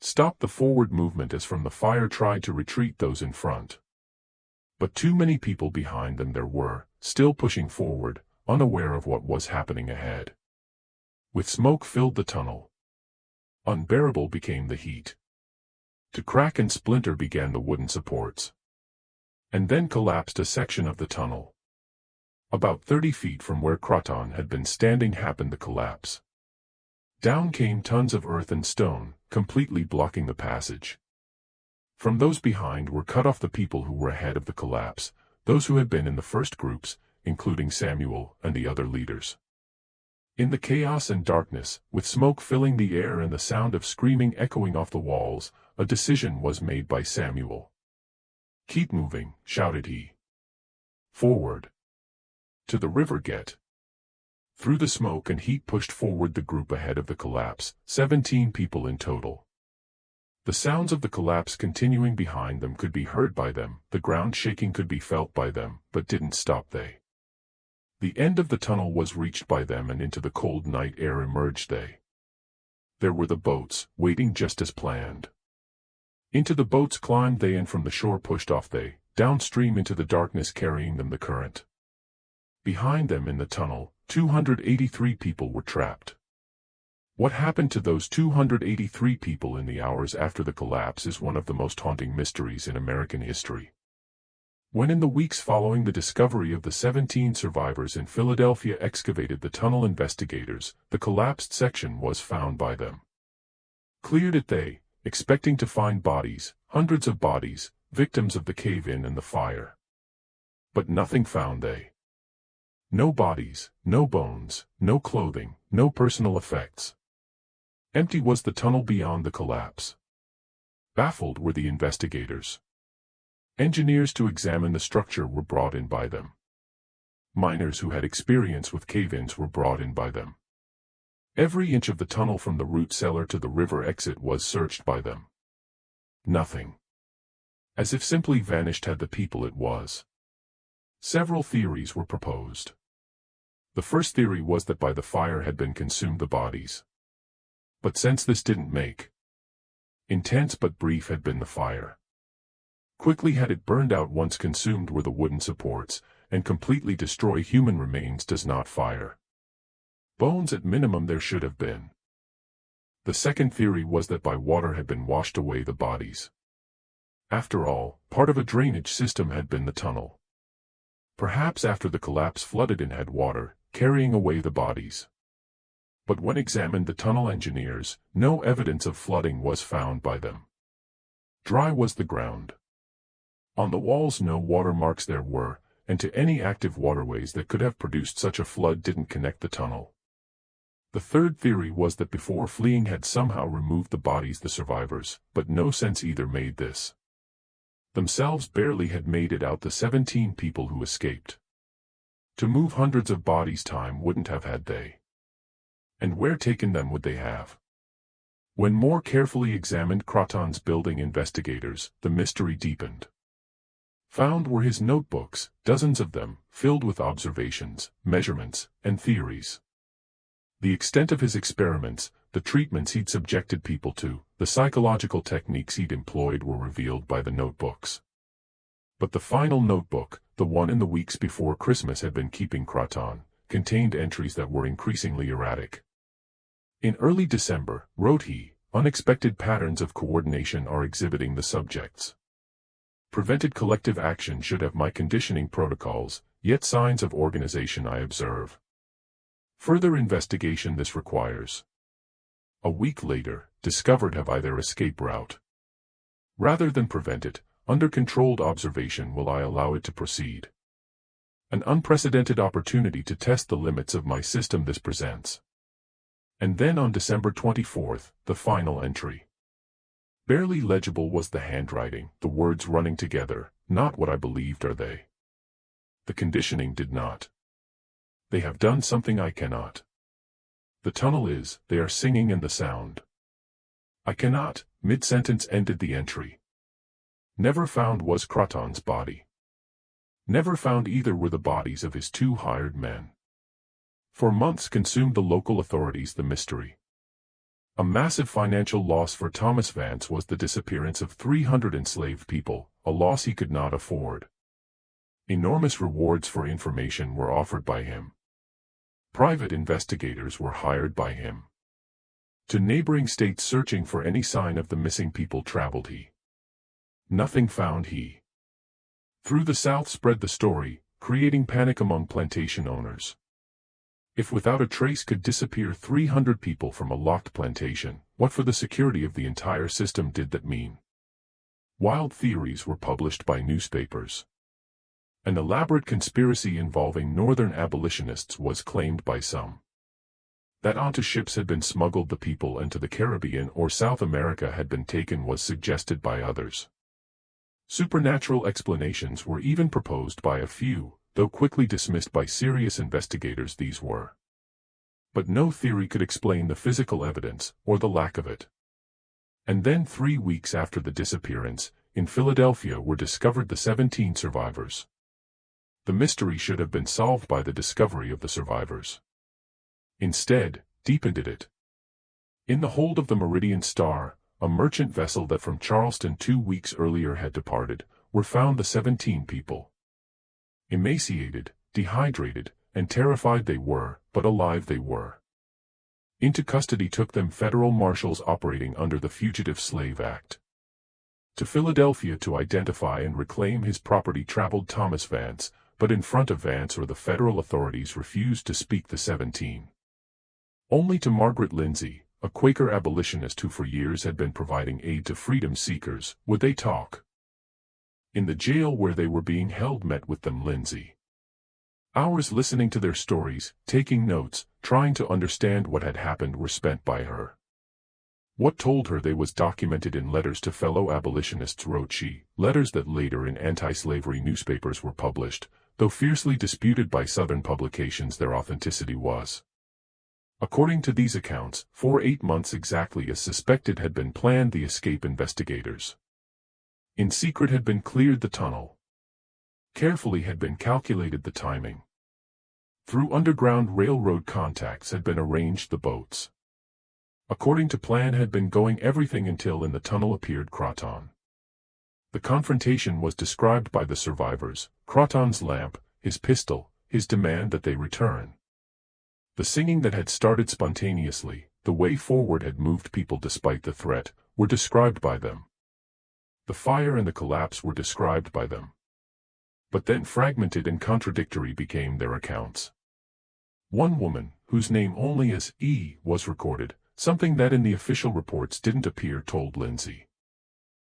Stopped the forward movement as from the fire tried to retreat those in front. But too many people behind them there were, still pushing forward, unaware of what was happening ahead. With smoke filled the tunnel. Unbearable became the heat. To crack and splinter began the wooden supports. And then collapsed a section of the tunnel. About 30 feet from where Croton had been standing happened the collapse. Down came tons of earth and stone, completely blocking the passage. From those behind were cut off the people who were ahead of the collapse, those who had been in the first groups, including Samuel and the other leaders. In the chaos and darkness, with smoke filling the air and the sound of screaming echoing off the walls, a decision was made by Samuel. "Keep moving," shouted he. "Forward. To the river get." Through the smoke and heat pushed forward the group ahead of the collapse, 17 people in total. The sounds of the collapse continuing behind them could be heard by them, the ground shaking could be felt by them, but didn't stop they. The end of the tunnel was reached by them and into the cold night air emerged they. There were the boats, waiting just as planned. Into the boats climbed they and from the shore pushed off they, downstream into the darkness carrying them the current. Behind them in the tunnel, 283 people were trapped. What happened to those 283 people in the hours after the collapse is one of the most haunting mysteries in American history. When in the weeks following the discovery of the 17 survivors in Philadelphia excavated the tunnel, investigators, the collapsed section was found by them. Cleared it they, expecting to find bodies, hundreds of bodies, victims of the cave-in and the fire. But nothing found they. No bodies, no bones, no clothing, no personal effects. Empty was the tunnel beyond the collapse. Baffled were the investigators. Engineers to examine the structure were brought in by them. Miners who had experience with cave-ins were brought in by them. Every inch of the tunnel from the root cellar to the river exit was searched by them. Nothing. As if simply vanished had the people it was. Several theories were proposed. The first theory was that by the fire had been consumed the bodies. But since this didn't make intense but brief had been the fire. Quickly had it burned out once consumed were the wooden supports, and completely destroy human remains does not fire. Bones at minimum there should have been. The second theory was that by water had been washed away the bodies. After all, part of a drainage system had been the tunnel. Perhaps after the collapse flooded and had water, carrying away the bodies. But when examined the tunnel engineers, no evidence of flooding was found by them. Dry was the ground. On the walls no watermarks there were, and to any active waterways that could have produced such a flood didn't connect the tunnel. The third theory was that before fleeing had somehow removed the bodies the survivors, but no sense either made this. Themselves barely had made it out the 17 people who escaped. To move hundreds of bodies time wouldn't have had they. And where taken them would they have? When more carefully examined Croton's building investigators, the mystery deepened. Found were his notebooks, dozens of them, filled with observations, measurements, and theories. The extent of his experiments, the treatments he'd subjected people to, the psychological techniques he'd employed were revealed by the notebooks. But the final notebook, the one in the weeks before Christmas had been keeping Croton, contained entries that were increasingly erratic. In early December, wrote he, unexpected patterns of coordination are exhibiting the subjects. Prevented collective action should have my conditioning protocols, yet signs of organization I observe. Further investigation this requires. A week later, discovered have I their escape route. Rather than prevent it, under controlled observation will I allow it to proceed. An unprecedented opportunity to test the limits of my system this presents. And then on December 24th, the final entry. Barely legible was the handwriting, the words running together, not what I believed are they. The conditioning did not. They have done something I cannot. The tunnel is, they are singing and the sound. I cannot, mid-sentence ended the entry. Never found was Croton's body. Never found either were the bodies of his 2 hired men. For months consumed the local authorities the mystery. A massive financial loss for Thomas Vance was the disappearance of 300 enslaved people, a loss he could not afford. Enormous rewards for information were offered by him. Private investigators were hired by him. To neighboring states searching for any sign of the missing people traveled he. Nothing found he. Through the South spread the story, creating panic among plantation owners. If without a trace could disappear 300 people from a locked plantation, what for the security of the entire system did that mean? Wild theories were published by newspapers. An elaborate conspiracy involving northern abolitionists was claimed by some. That onto ships had been smuggled the people and to the Caribbean or South America had been taken was suggested by others. Supernatural explanations were even proposed by a few, though quickly dismissed by serious investigators these were. But no theory could explain the physical evidence, or the lack of it. And then 3 weeks after the disappearance, in Philadelphia were discovered the 17 survivors. The mystery should have been solved by the discovery of the survivors. Instead, deepened it. In the hold of the Meridian Star, a merchant vessel that from Charleston 2 weeks earlier had departed, were found the 17 people. Emaciated, dehydrated, and terrified they were, but alive they were. Into custody took them federal marshals operating under the Fugitive Slave Act. To Philadelphia to identify and reclaim his property traveled Thomas Vance, but in front of Vance or the federal authorities refused to speak the 17. Only to Margaret Lindsay, a Quaker abolitionist who for years had been providing aid to freedom seekers, would they talk. In the jail where they were being held met with them Lindsay. Hours listening to their stories, taking notes, trying to understand what had happened were spent by her. What told her they was documented in letters to fellow abolitionists, wrote she, letters that later in anti-slavery newspapers were published, though fiercely disputed by Southern publications their authenticity was. According to these accounts, for 8 months exactly as suspected had been planned the escape investigators. In secret had been cleared the tunnel. Carefully had been calculated the timing. Through Underground Railroad contacts had been arranged the boats. According to plan had been going everything until in the tunnel appeared Croton. The confrontation was described by the survivors, Croton's lamp, his pistol, his demand that they return. The singing that had started spontaneously, the way forward had moved people despite the threat, were described by them. The fire and the collapse were described by them. But then fragmented and contradictory became their accounts. One woman, whose name only as E was recorded, something that in the official reports didn't appear, told Lindsay.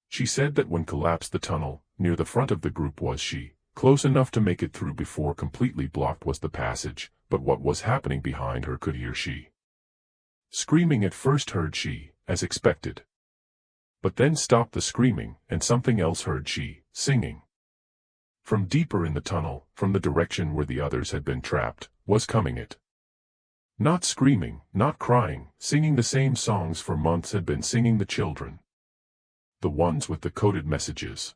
She said that when collapsed the tunnel, near the front of the group was she, close enough to make it through before completely blocked was the passage, but what was happening behind her could hear she. Screaming at first heard she, as expected. But then stopped the screaming, and something else heard she, singing. From deeper in the tunnel, from the direction where the others had been trapped, was coming it. Not screaming, not crying, singing the same songs for months had been singing the children. The ones with the coded messages.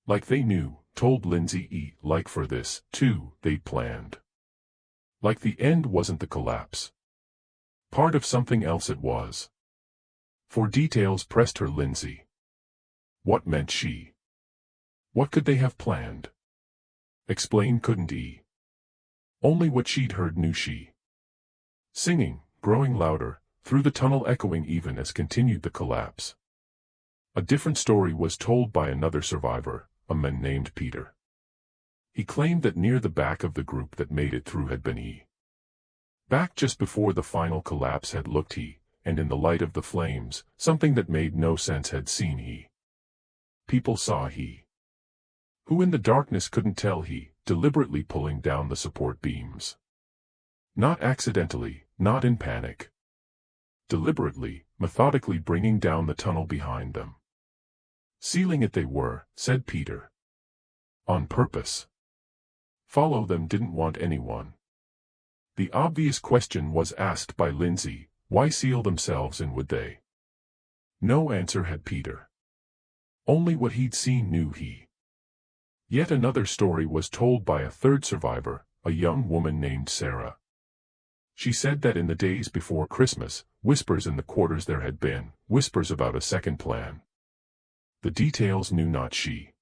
Like they knew, told Lindsay E. Like for this, too, they'd planned. Like the end wasn't the collapse. Part of something else it was. For details pressed her Lindsay. What meant she? What could they have planned? Explain couldn't E. Only what she'd heard knew she. Singing, growing louder, through the tunnel echoing even as continued the collapse. A different story was told by another survivor, a man named Peter. He claimed that near the back of the group that made it through had been he. Back just before the final collapse had looked he, and in the light of the flames, something that made no sense had seen he. People saw he. Who in the darkness couldn't tell he, deliberately pulling down the support beams. Not accidentally, not in panic. Deliberately, methodically bringing down the tunnel behind them. Sealing it they were, said Peter. On purpose. Follow them didn't want anyone. The obvious question was asked by Lindsay, why seal themselves in would they? No answer had Peter. Only what he'd seen knew he. Yet another story was told by a third survivor, a young woman named Sarah. She said that in the days before Christmas, whispers in the quarters there had been, whispers about a second plan. The details knew not she.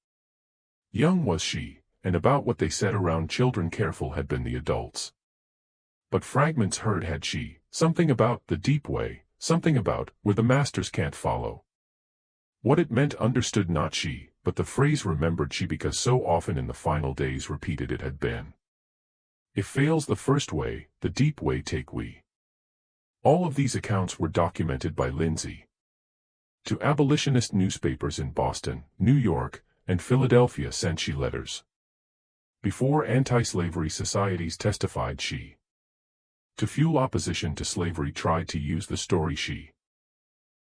Young was she, and about what they said around children careful had been the adults. But fragments heard had she, something about the deep way, something about where the masters can't follow. What it meant understood not she, but the phrase remembered she because so often in the final days repeated it had been. If fails the first way, the deep way take we. All of these accounts were documented by Lindsay. To abolitionist newspapers in Boston, New York, and Philadelphia sent she letters. Before anti-slavery societies testified she. To fuel opposition to slavery tried to use the story she.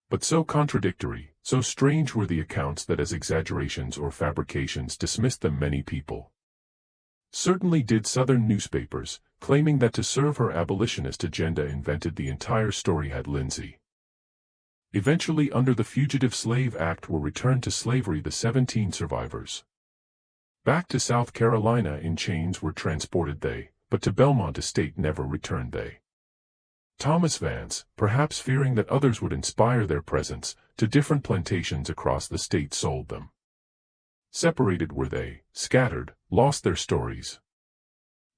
But so contradictory, so strange were the accounts that as exaggerations or fabrications dismissed them many people. Certainly did Southern newspapers, claiming that to serve her abolitionist agenda invented the entire story had Lindsay. Eventually under the Fugitive Slave Act were returned to slavery the 17 survivors. Back to South Carolina in chains were transported they, but to Belmont Estate never returned they. Thomas Vance, perhaps fearing that others would inspire their presence, to different plantations across the state sold them. Separated were they, scattered, lost their stories.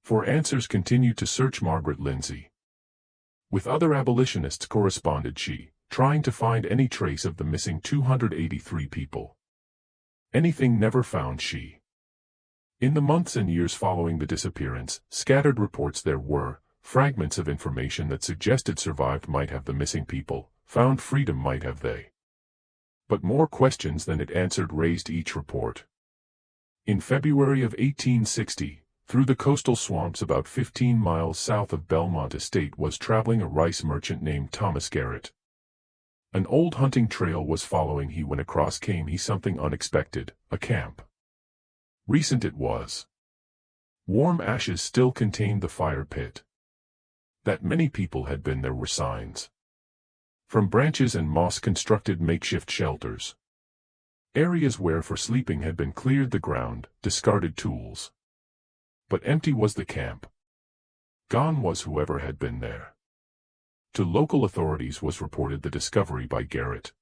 For answers continued to search Margaret Lindsay. With other abolitionists corresponded she, trying to find any trace of the missing 283 people. Anything never found she. In the months and years following the disappearance, scattered reports there were, fragments of information that suggested survived might have the missing people, found freedom might have they. But more questions than it answered raised each report. In February of 1860, through the coastal swamps about 15 miles south of Belmont Estate was traveling a rice merchant named Thomas Garrett. An old hunting trail was following he when across came he something unexpected, a camp. Recent it was. Warm ashes still contained the fire pit. That many people had been there were signs. From branches and moss constructed makeshift shelters. Areas where for sleeping had been cleared the ground, discarded tools. But empty was the camp. Gone was whoever had been there. To local authorities was reported the discovery by Garrett.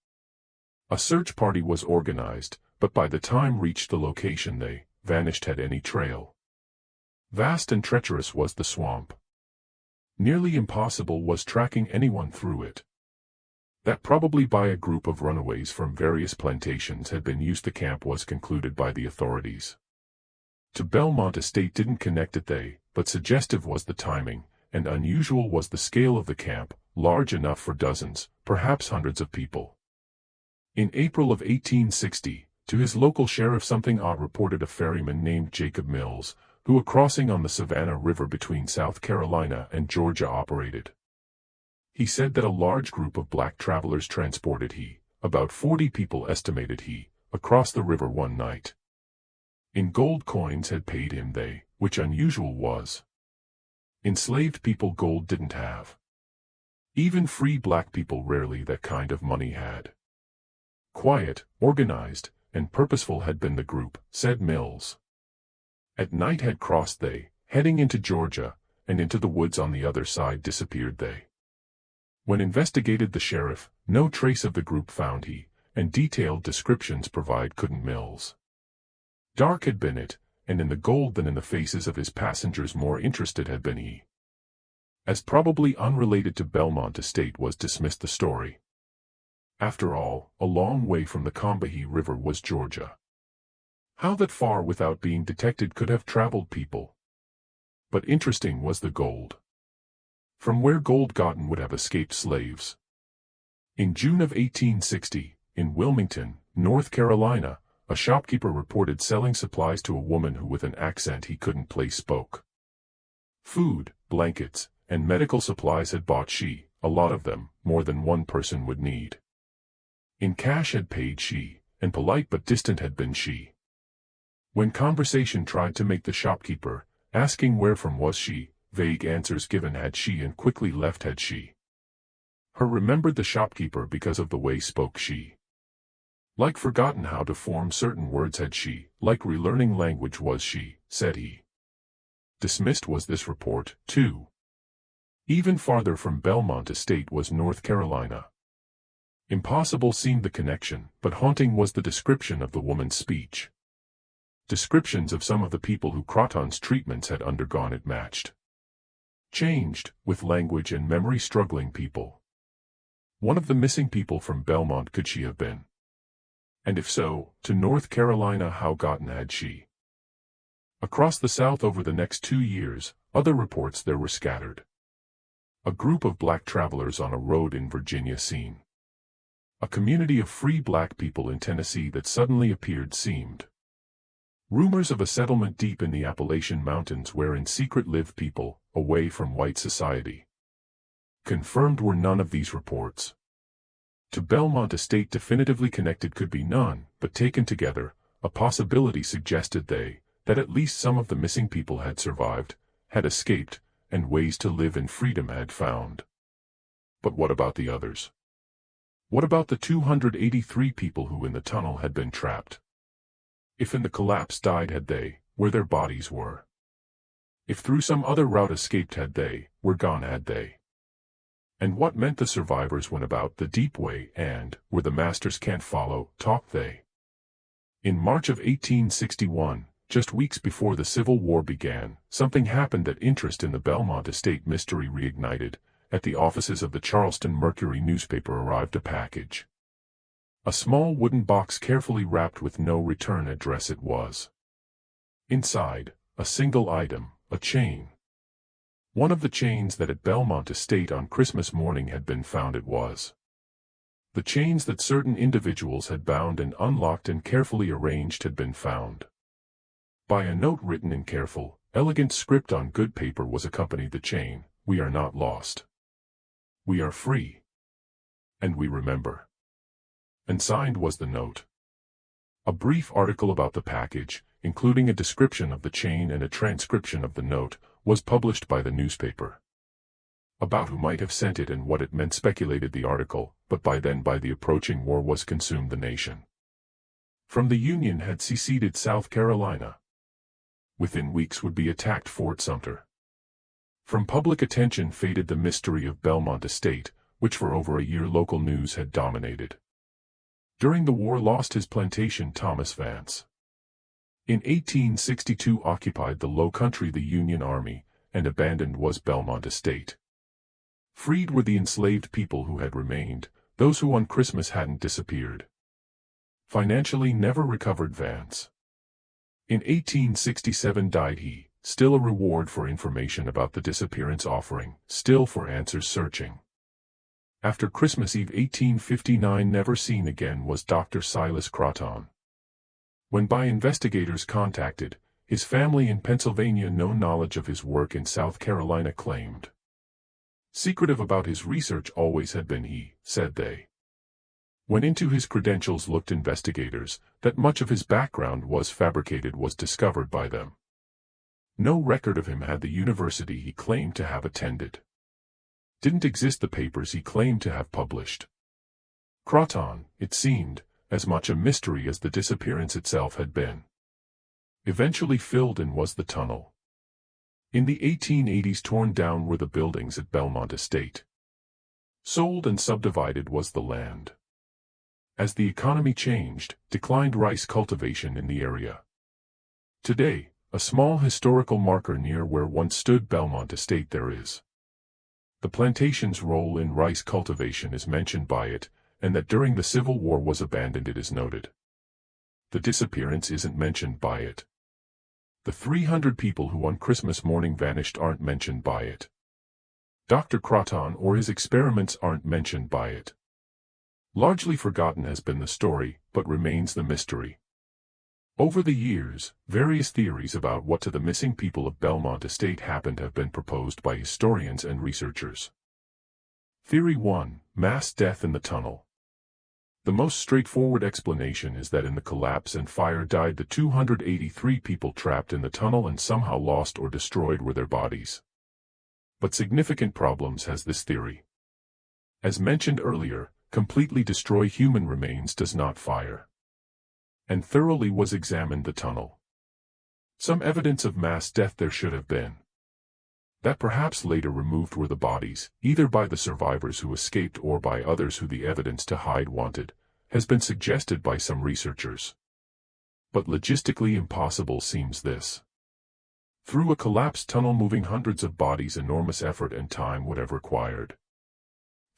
A search party was organized, but by the time reached the location they vanished had any trail. Vast and treacherous was the swamp. Nearly impossible was tracking anyone through it. That probably by a group of runaways from various plantations had been used the camp was concluded by the authorities. To Belmont Estate didn't connect it but suggestive was the timing, and unusual was the scale of the camp, large enough for dozens, perhaps hundreds of people. In April of 1860, to his local sheriff something odd reported a ferryman named Jacob Mills, who a crossing on the Savannah River between South Carolina and Georgia operated. He said that a large group of black travelers transported about 40 people estimated across the river one night. In gold coins had paid him which unusual was. Enslaved people gold didn't have. Even free black people rarely that kind of money had. Quiet, organized, and purposeful had been the group, said Mills. At night had crossed heading into Georgia, and into the woods on the other side disappeared When investigated the sheriff, no trace of the group found and detailed descriptions provide couldn't Mills. Dark had been it, and in the gold than in the faces of his passengers more interested had been he. As probably unrelated to Belmont Estate was dismissed the story. After all, a long way from the Combahee River was Georgia. How that far without being detected could have traveled people. But interesting was the gold. From where gold gotten would have escaped slaves. In June of 1860, in Wilmington, North Carolina, a shopkeeper reported selling supplies to a woman who with an accent he couldn't place spoke. Food, blankets, and medical supplies had bought she, a lot of them, more than one person would need. In cash had paid she, and polite but distant had been she. When conversation tried to make the shopkeeper, asking where from was she, vague answers given had she and quickly left had she. Her remembered the shopkeeper because of the way spoke she. Like forgotten how to form certain words had she, like relearning language was she, said he. Dismissed was this report, too. Even farther from Belmont Estate was North Carolina. Impossible seemed the connection, but haunting was the description of the woman's speech. Descriptions of some of the people who Croton's treatments had undergone it matched. Changed, with language and memory struggling people. One of the missing people from Belmont could she have been? And if so, to North Carolina how gotten had she? Across the South over the next 2 years, other reports there were scattered. A group of black travelers on a road in Virginia seen. A community of free black people in Tennessee that suddenly appeared seemed. Rumors of a settlement deep in the Appalachian Mountains where in secret lived people, away from white society. Confirmed were none of these reports. To Belmont Estate definitively connected could be none, but taken together, a possibility suggested that at least some of the missing people had survived, had escaped, and ways to live in freedom had found. But what about the others? What about the 283 people who in the tunnel had been trapped? If in the collapse died had where their bodies were? If through some other route escaped had were gone had And what meant the survivors when about the deep way and, where the masters can't follow, talked they? In March of 1861, just weeks before the Civil War began, something happened that interest in the Belmont Estate mystery reignited. At the offices of the Charleston Mercury newspaper arrived a package. A small wooden box carefully wrapped with no return address it was. Inside, a single item, a chain. One of the chains that at Belmont Estate on Christmas morning had been found it was. The chains that certain individuals had bound and unlocked and carefully arranged had been found. By a note written in careful, elegant script on good paper was accompanied the chain, "We are not lost. We are free. And we remember." And signed was the note. A brief article about the package, including a description of the chain and a transcription of the note, was published by the newspaper. About who might have sent it and what it meant speculated the article, but by the approaching war was consumed the nation. From the Union had seceded South Carolina. Within weeks would be attacked Fort Sumter. From public attention faded the mystery of Belmont Estate, which for over a year local news had dominated. During the war lost his plantation Thomas Vance. In 1862 occupied the Low Country the Union Army, and abandoned was Belmont Estate. Freed were the enslaved people who had remained, those who on Christmas hadn't disappeared. Financially never recovered Vance. In 1867 died he, still a reward for information about the disappearance offering, still for answers searching. After Christmas Eve 1859 never seen again was Dr. Silas Croton. When by investigators contacted, his family in Pennsylvania no knowledge of his work in South Carolina claimed. Secretive about his research always had been he, said they. When into his credentials looked investigators, that much of his background was fabricated was discovered by them. No record of him had the university he claimed to have attended. Didn't exist the papers he claimed to have published. Croton, it seemed, as much a mystery as the disappearance itself had been. Eventually filled in was the tunnel. In the 1880s torn down were the buildings at Belmont Estate. Sold and subdivided was the land. As the economy changed, declined rice cultivation in the area. Today, a small historical marker near where once stood Belmont Estate there is. The plantation's role in rice cultivation is mentioned by it, and that during the Civil War was abandoned it is noted. The disappearance isn't mentioned by it. The 300 people who on Christmas morning vanished aren't mentioned by it. Dr. Croton or his experiments aren't mentioned by it. Largely forgotten has been the story, but remains the mystery. Over the years, various theories about what to the missing people of Belmont Estate happened have been proposed by historians and researchers. Theory 1: Mass death in the tunnel. The most straightforward explanation is that in the collapse and fire died the 283 people trapped in the tunnel and somehow lost or destroyed were their bodies. But significant problems has this theory. As mentioned earlier, completely destroy human remains does not fire. And thoroughly was examined the tunnel. Some evidence of mass death there should have been. That perhaps later removed were the bodies, either by the survivors who escaped or by others who the evidence to hide wanted, has been suggested by some researchers. But logistically impossible seems this. Through a collapsed tunnel moving hundreds of bodies, enormous effort and time would have required.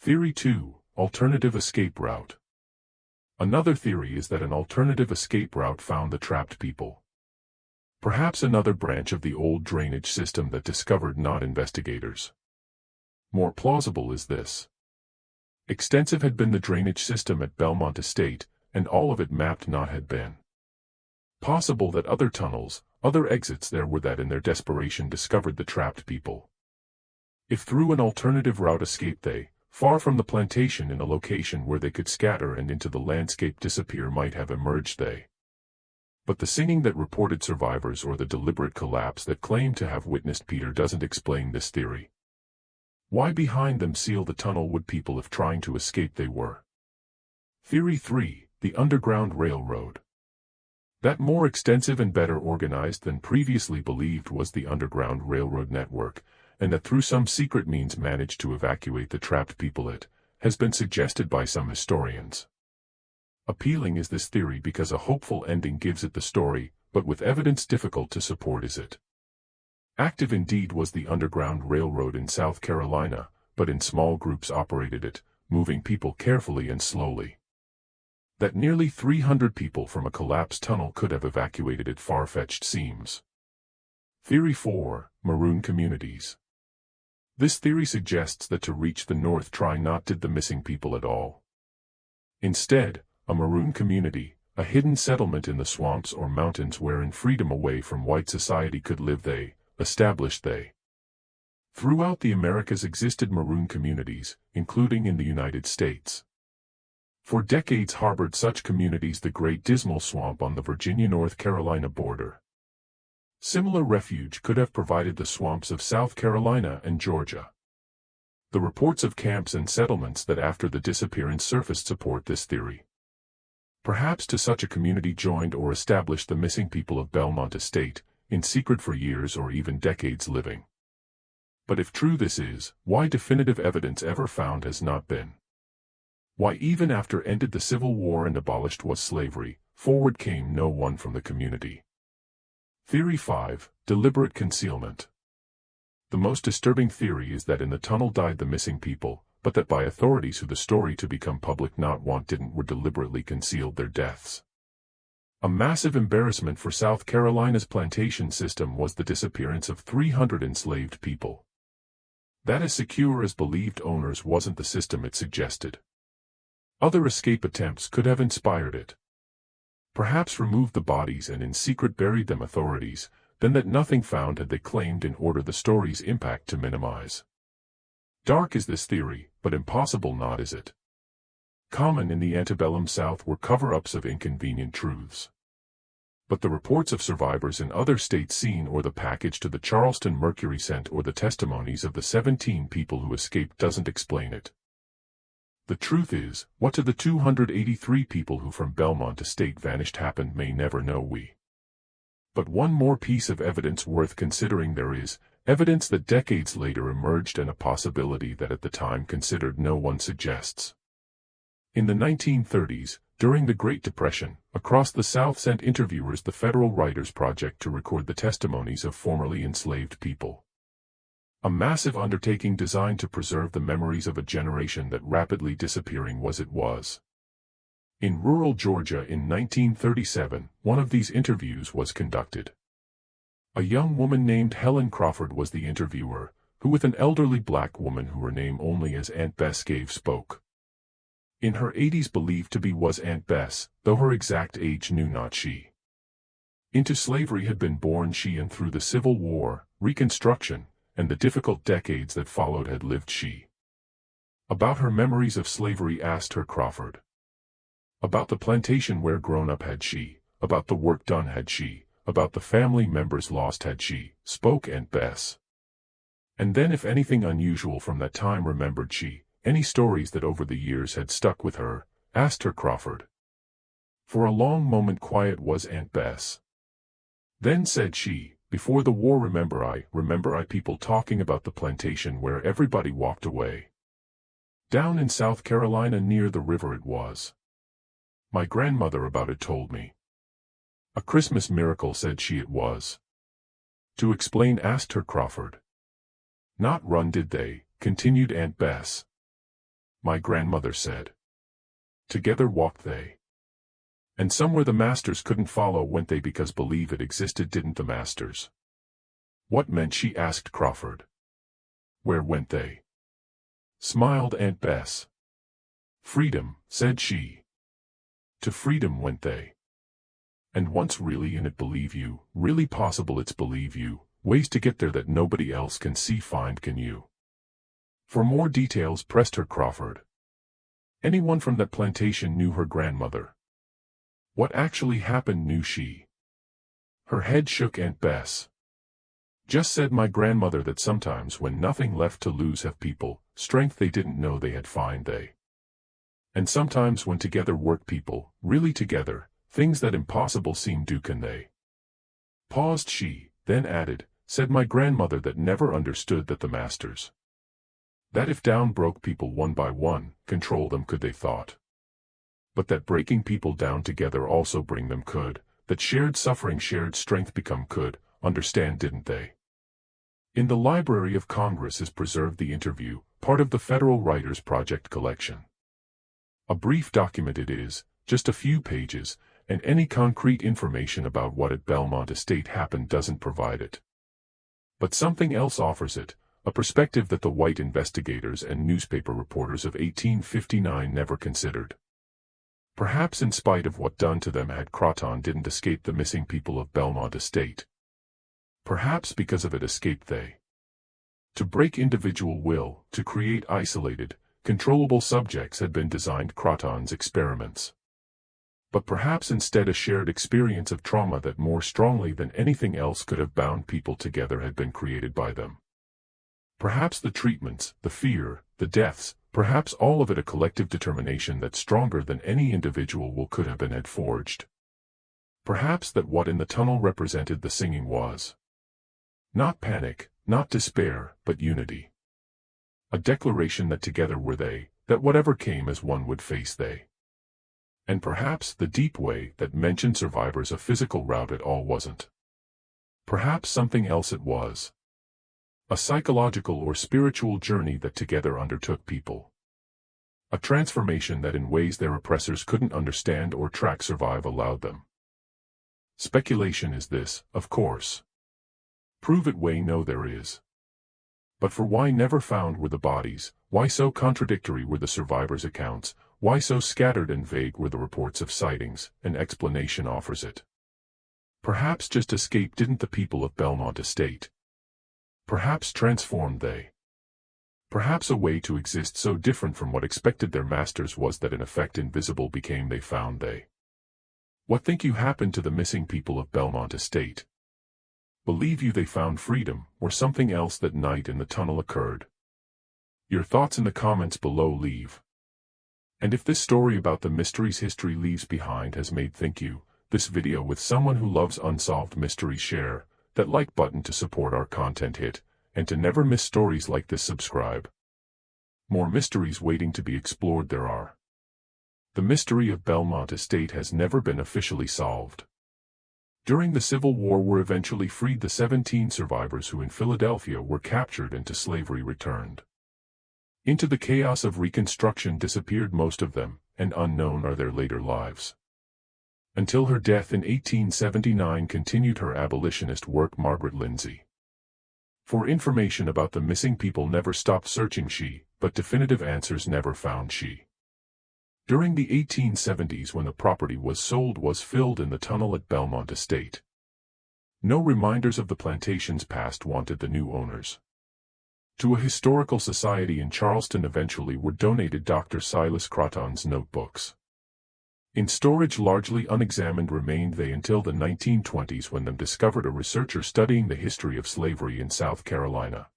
Theory 2: Alternative escape route. Another theory is that an alternative escape route found the trapped people. Perhaps another branch of the old drainage system that discovered not investigators. More plausible is this. Extensive had been the drainage system at Belmont Estate, and all of it mapped not had been. Possible that other tunnels, other exits there were that in their desperation discovered the trapped people. If through an alternative route escaped they, far from the plantation in a location where they could scatter and into the landscape disappear might have emerged they. But the singing that reported survivors or the deliberate collapse that claimed to have witnessed Peter doesn't explain this theory. Why behind them seal the tunnel would people if trying to escape they were? Theory 3: The Underground Railroad. That more extensive and better organized than previously believed was the Underground Railroad network, and that through some secret means managed to evacuate the trapped people it, has been suggested by some historians. Appealing is this theory because a hopeful ending gives it the story, but with evidence difficult to support is it. Active indeed was the Underground Railroad in South Carolina, but in small groups operated it, moving people carefully and slowly. That nearly 300 people from a collapsed tunnel could have evacuated it far-fetched seems. Theory 4: Maroon communities. This theory suggests that to reach the north try not did the missing people at all. Instead, a maroon community, a hidden settlement in the swamps or mountains where in freedom away from white society could live they, established they. Throughout the Americas existed maroon communities, including in the United States. For decades harbored such communities the Great Dismal Swamp on the Virginia-North Carolina border. Similar refuge could have provided the swamps of South Carolina and Georgia. The reports of camps and settlements that after the disappearance surfaced support this theory. Perhaps to such a community joined or established the missing people of Belmont Estate, in secret for years or even decades living. But if true this is, why definitive evidence ever found has not been? Why even after ended the Civil War and abolished was slavery, forward came no one from the community? Theory 5, Deliberate Concealment. The most disturbing theory is that in the tunnel died the missing people, but that by authorities who the story to become public not want didn't were deliberately concealed their deaths. A massive embarrassment for South Carolina's plantation system was the disappearance of 300 enslaved people. That as secure as believed owners wasn't the system it suggested. Other escape attempts could have inspired it. Perhaps removed the bodies and in secret buried them authorities, then that nothing found had they claimed in order the story's impact to minimize. Dark is this theory, but impossible not is it. Common in the antebellum South were cover-ups of inconvenient truths. But the reports of survivors in other states seen or the package to the Charleston Mercury sent or the testimonies of the 17 people who escaped doesn't explain it. The truth is, what to the 283 people who from Belmont Estate vanished happened may never know we. But one more piece of evidence worth considering there is, evidence that decades later emerged and a possibility that at the time considered no one suggests. In the 1930s, during the Great Depression, across the South sent interviewers the Federal Writers Project to record the testimonies of formerly enslaved people. A massive undertaking designed to preserve the memories of a generation that rapidly disappearing was. In rural Georgia in 1937, one of these interviews was conducted. A young woman named Helen Crawford was the interviewer, who with an elderly black woman who her name only as Aunt Bess gave spoke. In her 80s believed to be was Aunt Bess, though her exact age knew not she. Into slavery had been born she and through the Civil War, Reconstruction, and the difficult decades that followed had lived she. About her memories of slavery asked her Crawford. About the plantation where grown up had she, about the work done had she, about the family members lost had she, spoke Aunt Bess. And then if anything unusual from that time remembered she, any stories that over the years had stuck with her, asked her Crawford. For a long moment quiet was Aunt Bess. Then said she, before the war remember I people talking about the plantation where everybody walked away. Down in South Carolina near the river it was. My grandmother about it told me. A Christmas miracle said she it was. To explain asked her Crawford. Not run did they, continued Aunt Bess. My grandmother said. Together walked they. And somewhere the masters couldn't follow went they because believe it existed didn't the masters. What meant she asked Crawford. Where went they? Smiled Aunt Bess. Freedom, said she. To freedom went they. And once really in it believe you, really possible it's believe you, ways to get there that nobody else can see find can you. For more details pressed her Crawford. Anyone from that plantation knew her grandmother. What actually happened knew she. Her head shook Aunt Bess. Just said my grandmother that sometimes when nothing left to lose have people, strength they didn't know they had find they. And sometimes when together work people, really together, things that impossible seem do can they. Paused she, then added, said my grandmother that never understood that the masters. That if down broke people one by one, control them could they thought. But that breaking people down together also bring them could, that shared suffering shared strength become could, understand didn't they? In the Library of Congress is preserved the interview, part of the Federal Writers Project collection. A brief document it is, just a few pages, and any concrete information about what at Belmont Estate happened doesn't provide it. But something else offers it, a perspective that the white investigators and newspaper reporters of 1859 never considered. Perhaps in spite of what done to them had Croton didn't escape the missing people of Belmont Estate. Perhaps because of it escaped they. To break individual will, to create isolated, controllable subjects had been designed Croton's experiments. But perhaps instead a shared experience of trauma that more strongly than anything else could have bound people together had been created by them. Perhaps the treatments, the fear, the deaths, perhaps all of it a collective determination that stronger than any individual will could have been had forged. Perhaps that what in the tunnel represented the singing was not panic, not despair, but unity. A declaration that together were they, that whatever came as one would face they. And perhaps the deep way that mentioned survivors a physical route at all wasn't. Perhaps something else it was. A psychological or spiritual journey that together undertook people. A transformation that in ways their oppressors couldn't understand or track survive allowed them. Speculation is this, of course. Prove it way no there is. But for why never found were the bodies, why so contradictory were the survivors' accounts, why so scattered and vague were the reports of sightings, an explanation offers it. Perhaps just escape didn't the people of Belmont Estate. Perhaps transformed they. Perhaps a way to exist so different from what expected their masters was that in effect invisible became they found they. What think you happened to the missing people of Belmont Estate? Believe you they found freedom, or something else that night in the tunnel occurred? Your thoughts in the comments below leave. And if this story about the mysteries history leaves behind has made think you, this video with someone who loves unsolved mysteries share, that like button to support our content hit, and to never miss stories like this subscribe. More mysteries waiting to be explored there are. The mystery of Belmont Estate has never been officially solved. During the Civil War were eventually freed the 17 survivors who in Philadelphia were captured and to slavery returned. Into the chaos of Reconstruction disappeared most of them, and unknown are their later lives. Until her death in 1879 continued her abolitionist work Margaret Lindsay. For information about the missing people never stopped searching she, but definitive answers never found she. During the 1870s when the property was sold was filled in the tunnel at Belmont Estate. No reminders of the plantation's past wanted the new owners. To a historical society in Charleston eventually were donated Dr. Silas Croton's notebooks. In storage largely unexamined remained they until the 1920s when them discovered a researcher studying the history of slavery in South Carolina.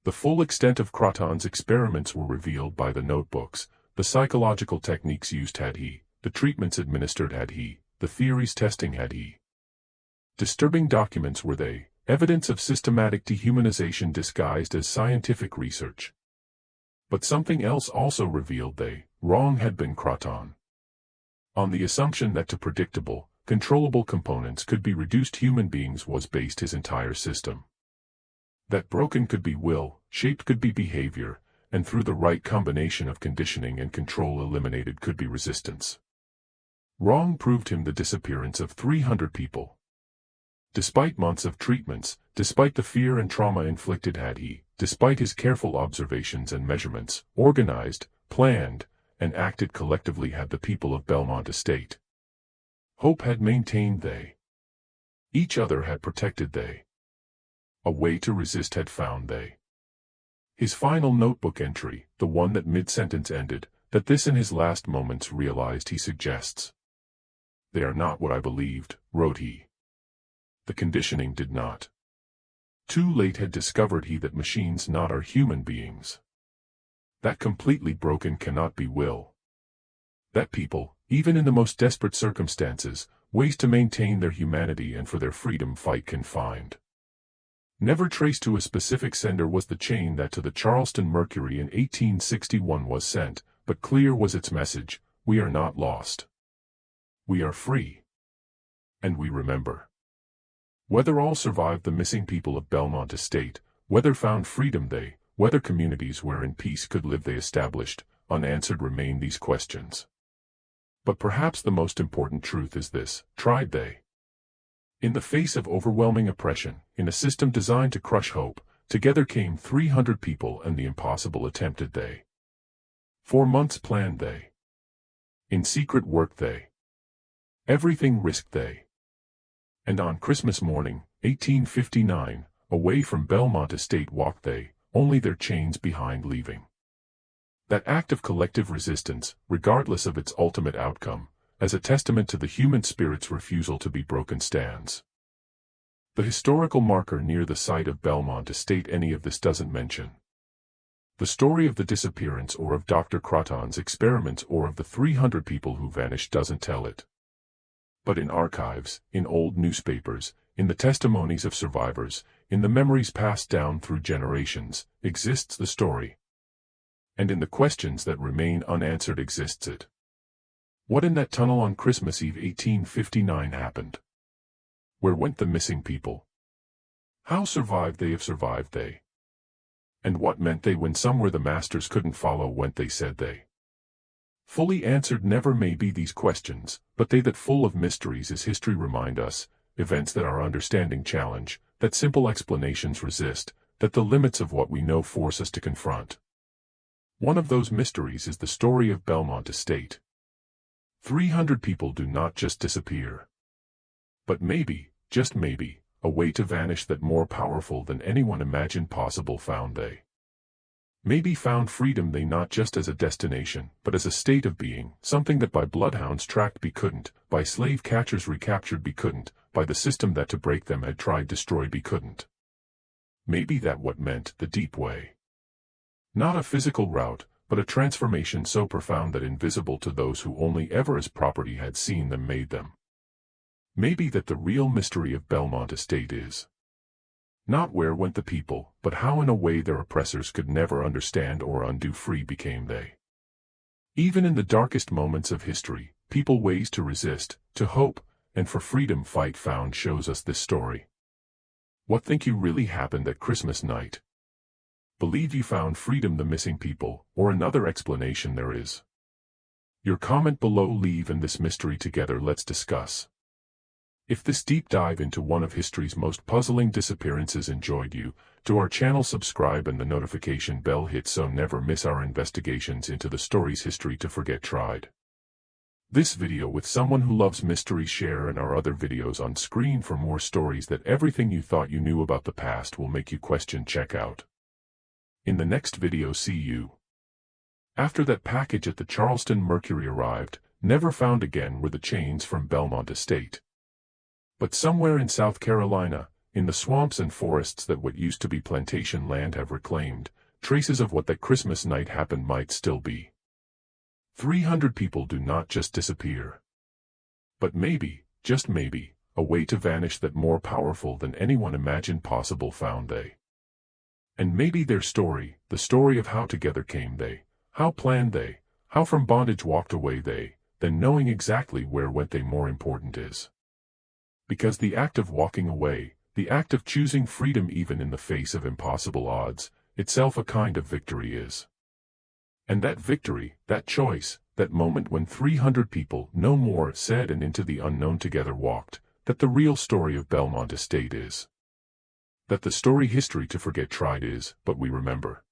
The full extent of Croton's experiments were revealed by the notebooks, the psychological techniques used had he, the treatments administered had he, the theories testing had he. Disturbing documents were they, evidence of systematic dehumanization disguised as scientific research. But something else also revealed they, wrong had been Croton. On the assumption that to predictable, controllable components could be reduced human beings was based his entire system. That broken could be will, shaped could be behavior, and through the right combination of conditioning and control eliminated could be resistance. Wrong proved him the disappearance of 300 people. Despite months of treatments, despite the fear and trauma inflicted had he, despite his careful observations and measurements, organized, planned, and acted collectively had the people of Belmont Estate. Hope had maintained they. Each other had protected they. A way to resist had found they. His final notebook entry, the one that mid-sentence ended, that this in his last moments realized he suggests. They are not what I believed, wrote he. The conditioning did not. Too late had discovered he that machines not are human beings. That completely broken cannot be will. That people, even in the most desperate circumstances, ways to maintain their humanity and for their freedom fight can find. Never traced to a specific sender was the chain that to the Charleston Mercury in 1861 was sent, but clear was its message: we are not lost. We are free. And we remember. Whether all survived the missing people of Belmont Estate, whether found freedom they, whether communities where in peace could live they established, unanswered remain these questions. But perhaps the most important truth is this: tried they. In the face of overwhelming oppression, in a system designed to crush hope, together came 300 people and the impossible attempted they. 4 months planned they. In secret worked they. Everything risked they. And on Christmas morning, 1859, away from Belmont Estate walked they, only their chains behind leaving. That act of collective resistance, regardless of its ultimate outcome, as a testament to the human spirit's refusal to be broken stands. The historical marker near the site of Belmont Estate any of this doesn't mention. The story of the disappearance or of Dr. Croton's experiments or of the 300 people who vanished doesn't tell it. But in archives, in old newspapers, in the testimonies of survivors, in the memories passed down through generations, exists the story. And in the questions that remain unanswered exists it. What in that tunnel on Christmas Eve 1859 happened? Where went the missing people? How survived they if survived they? And what meant they when somewhere the masters couldn't follow went they said they? Fully answered never may be these questions, but they that full of mysteries as history remind us, events that our understanding challenge, that simple explanations resist, that the limits of what we know force us to confront. One of those mysteries is the story of Belmont Estate. 300 people do not just disappear. But maybe, just maybe, a way to vanish that more powerful than anyone imagined possible found they. Maybe found freedom they not just as a destination, but as a state of being, something that by bloodhounds tracked be couldn't, by slave catchers recaptured be couldn't, by the system that to break them had tried destroy be couldn't. Maybe that what meant the deep way. Not a physical route, but a transformation so profound that invisible to those who only ever as property had seen them made them. Maybe that the real mystery of Belmont Estate is not where went the people, but how in a way their oppressors could never understand or undo free became they. Even in the darkest moments of history, people ways to resist, to hope, and for freedom fight found shows us this story. What think you really happened that Christmas night? Believe you found freedom the missing people, or another explanation there is? Your comment below leave and this mystery together let's discuss. If this deep dive into one of history's most puzzling disappearances enjoyed you, to our channel subscribe and the notification bell hit so never miss our investigations into the stories history to forget tried. This video with someone who loves mystery share and our other videos on screen for more stories that everything you thought you knew about the past will make you question check out. In the next video see you. After that package at the Charleston Mercury arrived, never found again were the chains from Belmont Estate. But somewhere in South Carolina, in the swamps and forests that what used to be plantation land have reclaimed, traces of what that Christmas night happened might still be. 300 people do not just disappear. But maybe, just maybe, a way to vanish that more powerful than anyone imagined possible found they. And maybe their story, the story of how together came they, how planned they, how from bondage walked away they, then knowing exactly where went they more important is. Because the act of walking away, the act of choosing freedom even in the face of impossible odds, itself a kind of victory is. And that victory, that choice, that moment when 300 people, no more, said and into the unknown together walked, that the real story of Belmont Estate is. That the story history to forget tried is, but we remember.